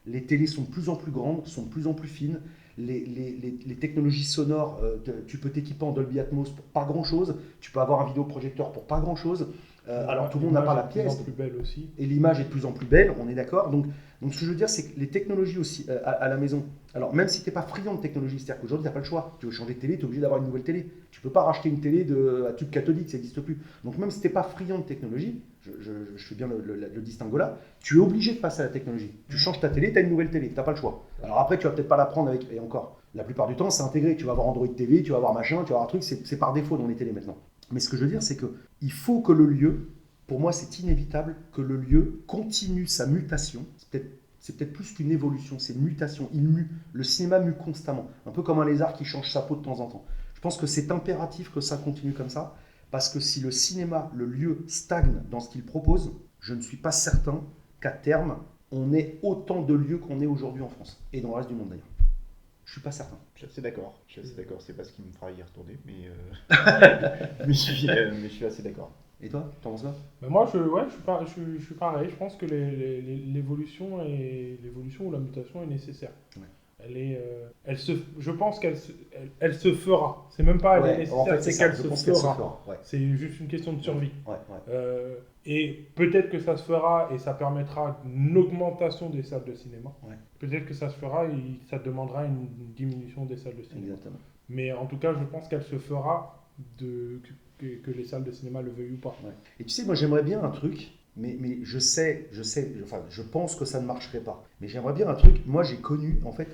Les télés sont de plus en plus grandes, sont de plus en plus fines. Les technologies sonores, tu peux t'équiper en Dolby Atmos pour pas grand-chose. Tu peux avoir un vidéoprojecteur pour pas grand-chose. Alors tout le monde n'a pas la pièce. L'image est de plus en plus belle aussi. Et l'image est de plus en plus belle, on est d'accord. Donc ce que je veux dire, c'est que les technologies aussi à la maison, alors même si tu n'es pas friand de technologie, c'est-à-dire qu'aujourd'hui tu n'as pas le choix, tu veux changer de télé, tu es obligé d'avoir une nouvelle télé. Tu ne peux pas racheter une télé à tube cathodique, ça n'existe plus. Donc même si tu n'es pas friand de technologie, je fais bien le distinguo là, tu es obligé de passer à la technologie. Tu changes ta télé, tu as une nouvelle télé, tu n'as pas le choix. Alors après, tu vas peut-être pas la prendre avec, et encore, la plupart du temps c'est intégré, tu vas avoir Android TV, tu vas avoir machin, tu vas avoir un truc, c'est par défaut dans les télés maintenant. Mais ce que je veux dire, c'est qu'il faut que le lieu, pour moi, c'est inévitable que le lieu continue sa mutation. C'est peut-être plus qu'une évolution, c'est une mutation. Il mue. Le cinéma mue constamment. Un peu comme un lézard qui change sa peau de temps en temps. Je pense que c'est impératif que ça continue comme ça. Parce que si le cinéma, le lieu, stagne dans ce qu'il propose, je ne suis pas certain qu'à terme, on ait autant de lieux qu'on est aujourd'hui en France. Et dans le reste du monde d'ailleurs. Je ne suis pas certain. Je suis assez d'accord. C'est pas ce qui me fera y retourner, mais je suis assez d'accord. Et toi, t'en penses quoi ? Ben moi, je suis pareil. Je pense que l'évolution ou la mutation est nécessaire. Ouais. Je pense qu'elle se fera. C'est même pas elle est nécessaire, en fait, c'est qu'elle se fera. Ouais. C'est juste une question de survie. Et peut-être que ça se fera et ça permettra une augmentation des salles de cinéma. Ouais. Peut-être que ça se fera et ça demandera une diminution des salles de cinéma. Exactement. Mais en tout cas, je pense qu'elle se fera que les salles de cinéma le veuillent ou pas. Ouais. Et tu sais, moi j'aimerais bien un truc, mais je pense que ça ne marcherait pas. Mais j'aimerais bien un truc. Moi, j'ai connu, en fait,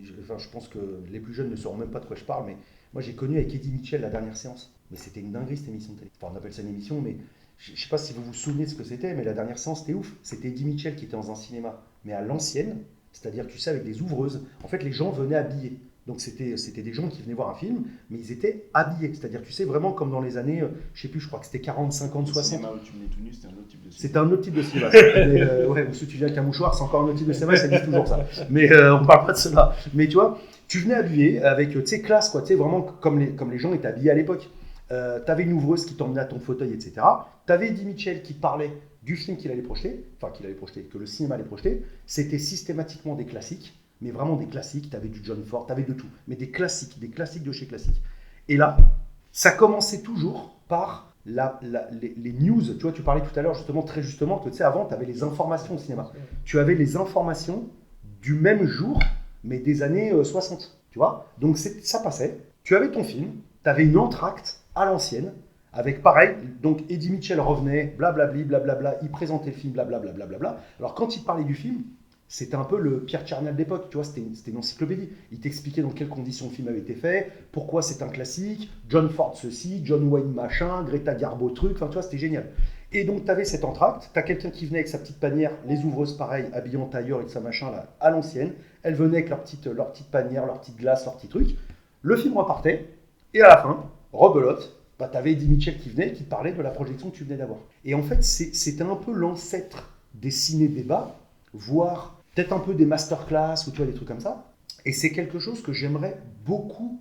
je pense que les plus jeunes ne sauront même pas de quoi je parle, mais moi, j'ai connu avec Eddie Mitchell la dernière séance. Mais c'était une dinguerie, cette émission de télé. Enfin, on appelle ça une émission, mais je ne sais pas si vous vous souvenez de ce que c'était, mais la dernière séance, c'était ouf. C'était Eddie Mitchell qui était dans un cinéma, mais à l'ancienne, c'est-à-dire, tu sais, avec des ouvreuses. En fait, les gens venaient habillés. Donc, c'était des gens qui venaient voir un film, mais ils étaient habillés. C'est-à-dire, tu sais, vraiment comme dans les années, je sais plus, je crois que c'était 40, 50, 60. Le cinéma où tu venais tout nu, c'était un autre type de cinéma. C'était un autre type de cinéma. Mais, ouais, ou si tu viens avec un mouchoir, c'est encore un autre type de cinéma, ça dit toujours ça. Mais on ne parle pas de cela. Mais tu vois, tu venais habillé avec, tu sais, classe, quoi. Tu sais, vraiment comme les gens étaient habillés à l'époque. Tu avais une ouvreuse qui t'emmenait à ton fauteuil, etc. Tu avais Eddie Mitchell qui parlait du film qu'il allait projeter, que le cinéma allait projeter. C'était systématiquement des classiques, mais vraiment des classiques. Tu avais du John Ford, tu avais de tout, mais des classiques de chez classiques. Et là, ça commençait toujours par les news. Tu vois, tu parlais tout à l'heure justement, très justement, que tu sais, avant, tu avais les informations au cinéma. Tu avais les informations du même jour, mais des années 60, tu vois. Donc ça passait. Tu avais ton film, tu avais une entracte à l'ancienne, avec pareil, donc Eddie Mitchell revenait, blablabli, blablabla, il présentait le film, blablabla, blablabla. Alors quand il parlait du film, c'était un peu le Pierre Tchernia de l'époque, tu vois, c'était une encyclopédie. Il t'expliquait dans quelles conditions le film avait été fait, pourquoi c'est un classique, John Ford ceci, John Wayne machin, Greta Garbo truc, enfin tu vois, c'était génial. Et donc tu avais cet entracte, tu as quelqu'un qui venait avec sa petite panière, les ouvreuses pareil, habillées en tailleur et de sa machin là, à l'ancienne, elles venaient avec leur petite panière, leur petite glace, leur petit truc, le film repartait, et à la fin, rebelote, bah, tu avais Eddie Mitchell qui venait, qui te parlait de la projection que tu venais d'avoir. Et en fait, c'était un peu l'ancêtre des ciné-débats, voire peut-être un peu des masterclass ou tu vois, des trucs comme ça. Et c'est quelque chose que j'aimerais beaucoup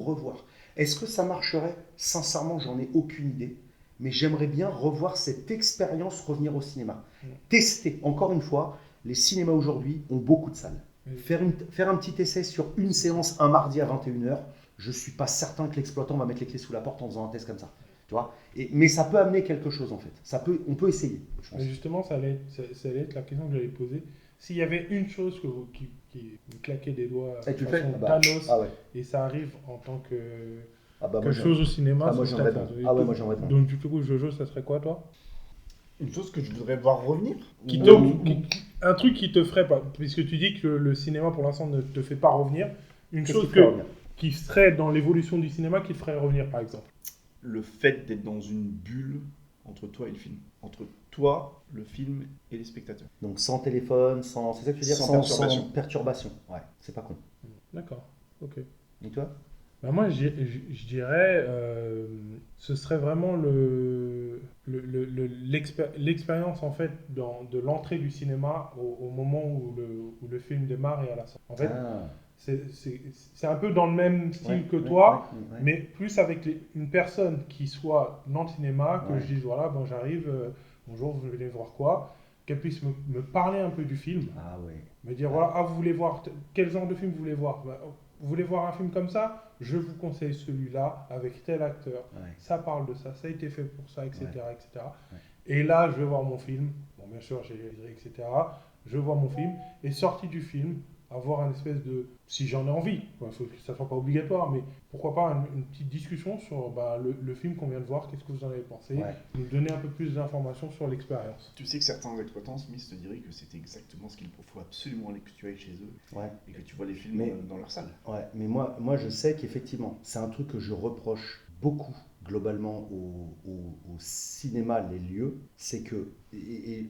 revoir. Est-ce que ça marcherait? Sincèrement, j'en ai aucune idée. Mais j'aimerais bien revoir cette expérience revenir au cinéma. Tester, encore une fois, les cinémas aujourd'hui ont beaucoup de salles. Faire un petit essai sur une séance un mardi à 21h, je ne suis pas certain que l'exploitant va mettre les clés sous la porte en faisant un test comme ça. Tu vois, mais ça peut amener quelque chose en fait. On peut essayer, je pense. Mais justement, ça allait être la question que j'allais poser. S'il y avait une chose qui vous claquait des doigts et tu fais Thanos, ouais. Et ça arrive en tant que quelque chose au cinéma, moi j'en réponds. Moi j'en réponds. Donc du coup, Jojo, ça serait quoi toi? Une chose que je voudrais voir revenir, un truc qui te ferait pas, puisque tu dis que le cinéma pour l'instant ne te fait pas revenir, une chose qui serait dans l'évolution du cinéma qui te ferait revenir par exemple. Le fait d'être dans une bulle entre toi et le film, entre toi, le film et les spectateurs. Donc sans téléphone, c'est ça que tu veux dire, sans perturbation. Ouais, c'est pas con. D'accord, ok. Et toi? Ben moi, je dirais, ce serait vraiment l'expérience en fait de l'entrée du cinéma au moment où le film démarre et à la sortie. En fait, c'est un peu dans le même style que toi, mais plus avec une personne qui soit dans le cinéma, que je dise voilà, bon, j'arrive, bonjour, vous venez voir quoi, qu'elle puisse me parler un peu du film, me dire voilà, vous voulez voir quel genre de film vous voulez voir, vous voulez voir un film comme ça, je vous conseille celui-là avec tel acteur, ça parle de ça, ça a été fait pour ça, etc. etc. Et là, je vais voir mon film, bon bien sûr j'ai réalisé, etc. Je vois mon film, et sorti du film, avoir une espèce de, si j'en ai envie, il faut que ça ne soit pas obligatoire, mais pourquoi pas une petite discussion sur le film qu'on vient de voir, qu'est-ce que vous en avez pensé, nous donner un peu plus d'informations sur l'expérience. Tu sais que certains exploitants, Smith, te diraient que c'est exactement ce qu'il faut absolument aller que tu ailles chez eux et que tu vois les films dans leur salle. Ouais, mais moi je sais qu'effectivement, c'est un truc que je reproche beaucoup globalement au cinéma, les lieux, c'est que,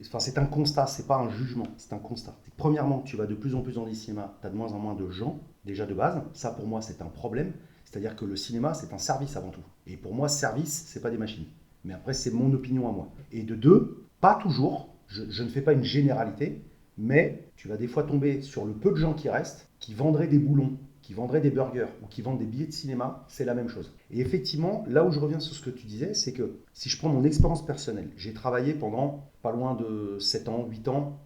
enfin c'est un constat, c'est pas un jugement, c'est un constat. Premièrement, tu vas de plus en plus dans les cinémas, tu as de moins en moins de gens, déjà de base, ça pour moi c'est un problème, c'est-à-dire que le cinéma c'est un service avant tout. Et pour moi, service, c'est pas des machines. Mais après, c'est mon opinion à moi. Et de deux, pas toujours, je ne fais pas une généralité, mais tu vas des fois tomber sur le peu de gens qui restent, qui vendraient des boulons, qui vendraient des burgers ou qui vendent des billets de cinéma, c'est la même chose. Et effectivement, là où je reviens sur ce que tu disais, c'est que si je prends mon expérience personnelle, j'ai travaillé pendant pas loin de 7 ans, 8 ans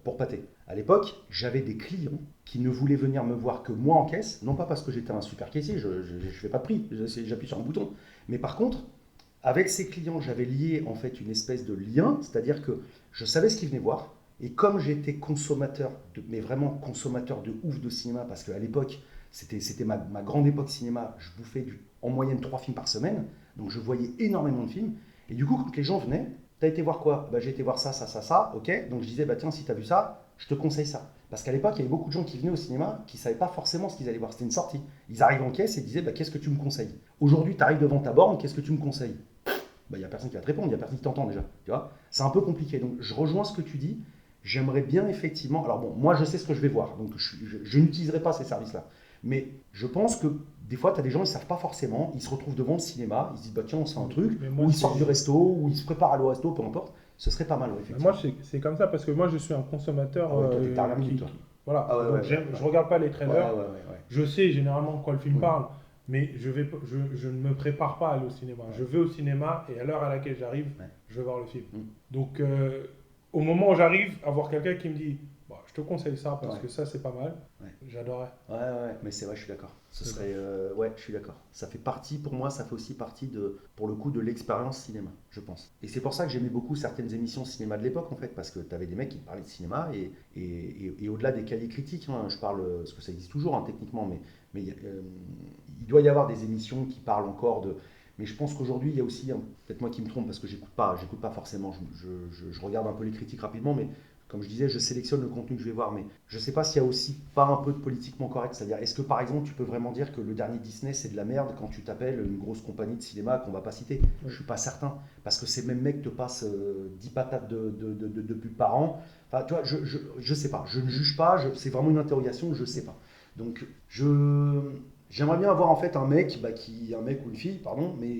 pour Pathé. À l'époque, j'avais des clients qui ne voulaient venir me voir que moi en caisse, non pas parce que j'étais un super caissier, je ne fais pas de prix, j'appuie sur un bouton, mais par contre, avec ces clients, j'avais lié en fait une espèce de lien, c'est-à-dire que je savais ce qu'ils venaient voir. Et comme j'étais consommateur, mais vraiment consommateur de ouf de cinéma, parce qu'à l'époque, c'était ma grande époque cinéma, je bouffais en moyenne 3 films par semaine, donc je voyais énormément de films, Et du coup, quand les gens venaient, t'as été voir quoi? J'ai été voir ça, ok. Donc je disais, tiens, si t'as vu ça, je te conseille ça. Parce qu'à l'époque, il y avait beaucoup de gens qui venaient au cinéma qui ne savaient pas forcément ce qu'ils allaient voir. C'était une sortie. Ils arrivent en caisse et disaient, qu'est-ce que tu me conseilles? Aujourd'hui, tu arrives devant ta borne, qu'est-ce que tu me conseilles? Il n'y a personne qui va te répondre, il n'y a personne qui t'entend déjà. Tu vois, c'est un peu compliqué. Donc je rejoins ce que tu dis. J'aimerais bien effectivement. Alors bon, moi je sais ce que je vais voir, donc je n'utiliserai pas ces services-là. Mais je pense que des fois, tu as des gens, ils ne savent pas forcément, ils se retrouvent devant le cinéma, ils se disent, tiens, on sait un truc, ou ils sortent du resto, ou ils se préparent à aller au resto, peu importe. Ce serait pas mal, effectivement. Moi, c'est comme ça parce que moi, je suis un consommateur. Voilà. Je regarde pas les trailers. Je sais généralement de quoi le film parle, mais je ne me prépare pas à aller au cinéma. Je vais au cinéma et à l'heure à laquelle j'arrive, je vais voir le film. Donc, au moment où j'arrive, à voir quelqu'un qui me dit, je te conseille ça parce que ça, c'est pas mal. J'adorerais. Mais c'est vrai, je suis d'accord. Ce serait, je suis d'accord. Ça fait partie, pour moi, ça fait aussi partie pour le coup, de l'expérience cinéma, je pense. Et c'est pour ça que j'aimais beaucoup certaines émissions cinéma de l'époque, en fait, parce que tu avais des mecs qui parlaient de cinéma et au-delà des cahiers critiques, je parle, parce que ça existe toujours, techniquement, mais il doit y avoir des émissions qui parlent encore de. Mais je pense qu'aujourd'hui, il y a aussi, peut-être moi qui me trompe parce que j'écoute pas forcément, je regarde un peu les critiques rapidement, mais comme je disais, je sélectionne le contenu que je vais voir, mais je ne sais pas s'il y a aussi pas un peu de politiquement correct. C'est-à-dire, est-ce que par exemple, tu peux vraiment dire que le dernier Disney, c'est de la merde quand tu t'appelles une grosse compagnie de cinéma qu'on ne va pas citer? Je ne suis pas certain. Parce que ces mêmes mecs te passent 10 patates de pub par an. Enfin, tu vois, je ne sais pas. Je ne juge pas. C'est vraiment une interrogation. Je ne sais pas. Donc, j'aimerais bien avoir en fait un mec ou une fille, pardon, mais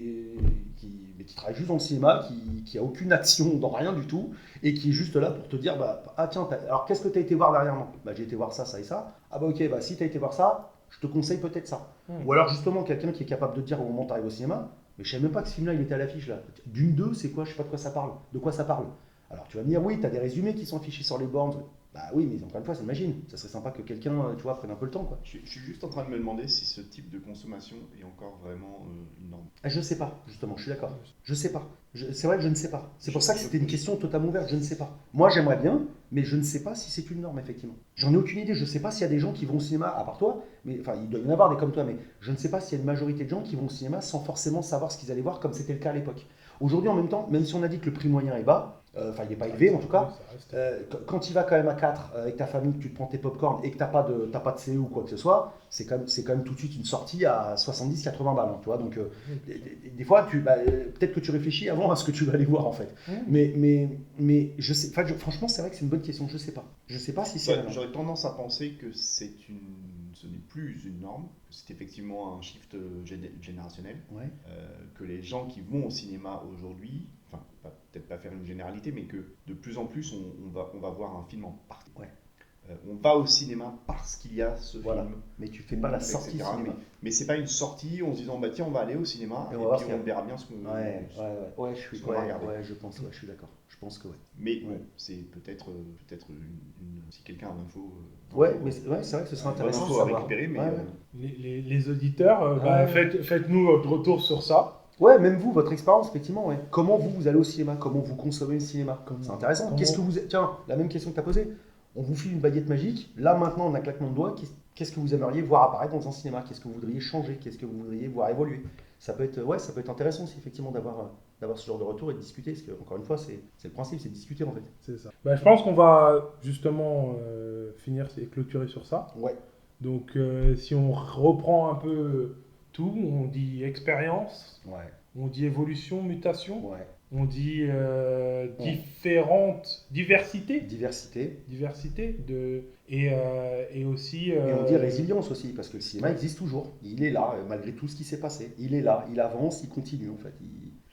qui travaille juste dans le cinéma, qui a aucune action dans rien du tout, et qui est juste là pour te dire, tiens, alors qu'est-ce que tu as été voir dernièrement? J'ai été voir ça, ça et ça. Ok, si tu as été voir ça, je te conseille peut-être ça. Ou alors justement quelqu'un qui est capable de te dire au moment où tu arrives au cinéma, mais je savais même pas que ce film-là, il était à l'affiche là. D'une, deux, c'est quoi? Je sais pas de quoi ça parle. De quoi ça parle? Alors tu vas me dire, oui, tu as des résumés qui sont affichés sur les bornes. Oui, mais encore une fois, c'est une machine. Ça serait sympa que quelqu'un, prenne un peu le temps, quoi. Je suis juste en train de me demander si ce type de consommation est encore vraiment une norme. Je sais pas, justement, je suis d'accord. Je sais pas. C'est vrai que je ne sais pas. C'est pour ça que c'était une question totalement ouverte. Je ne sais pas. Moi, j'aimerais bien, mais je ne sais pas si c'est une norme, effectivement. J'en ai aucune idée. Je ne sais pas s'il y a des gens qui vont au cinéma, à part toi, mais enfin, il doit y en avoir des comme toi, mais je ne sais pas s'il y a une majorité de gens qui vont au cinéma sans forcément savoir ce qu'ils allaient voir, comme c'était le cas à l'époque. Aujourd'hui, en même temps, même si on a dit que le prix moyen est bas, il n'est pas élevé en tout cas, quand tu vas quand même à 4 avec ta famille, que tu te prends tes popcorn et que tu n'as pas de CE ou quoi que ce soit, c'est quand même tout de suite une sortie à 70-80 balles. Tu vois, donc des fois, peut-être que tu réfléchis avant à ce que tu vas aller voir en fait. Mais je sais, franchement, c'est vrai que c'est une bonne question, je ne sais pas. Je ne sais pas si c'est. J'aurais tendance à penser que ce n'est plus une norme, que c'est effectivement un shift générationnel, que les gens qui vont au cinéma aujourd'hui, enfin, peut-être pas faire une généralité, mais que de plus en plus, on va voir un film en partie. On va au cinéma parce qu'il y a ce film. Mais tu fais pas la sortie cinéma. Mais c'est pas une sortie en se disant tiens, on va aller au cinéma et puis on verra bien ce qu'on va regarder. Je pense, je suis d'accord. Je pense que Mais c'est peut-être si quelqu'un a l'info. Mais c'est vrai que ce serait intéressant de savoir. Récupérer, mais les auditeurs, faites-nous votre retour sur ça. Même vous, votre expérience, effectivement. Comment vous allez au cinéma? Comment vous consommez le cinéma? C'est intéressant. Tiens, la même question que tu as posée. On vous file une baguette magique. Là, maintenant, on a un claquement de doigts. Qu'est-ce que vous aimeriez voir apparaître dans un cinéma? Qu'est-ce que vous voudriez changer? Qu'est-ce que vous voudriez voir évoluer? Ça peut être intéressant aussi, effectivement, d'avoir ce genre de retour et de discuter. Parce que, encore une fois, c'est le principe, c'est de discuter, en fait. C'est ça. Je pense qu'on va justement finir et clôturer sur ça. Donc, si on reprend un peu tout, on dit expérience, on dit évolution, mutation. On dit diversité et aussi et on dit résilience aussi parce que le cinéma existe toujours, il est là malgré tout ce qui s'est passé, il est là, il avance, il continue en fait.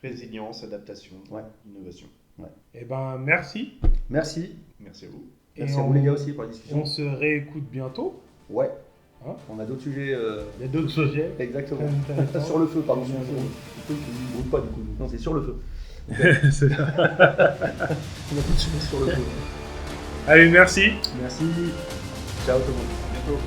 Résilience, adaptation, innovation. Merci à vous. Merci à vous les gars aussi pour la discussion. On se réécoute bientôt. On a d'autres sujets. Il y a d'autres sujets. Exactement. Sur le feu, pardon. Sur le feu. Le feu qui ne brûle pas du coup. Non, c'est sur le feu. C'est ça. On a tout de suite sur le feu. Allez, merci. Merci. Ciao tout le monde. À bientôt.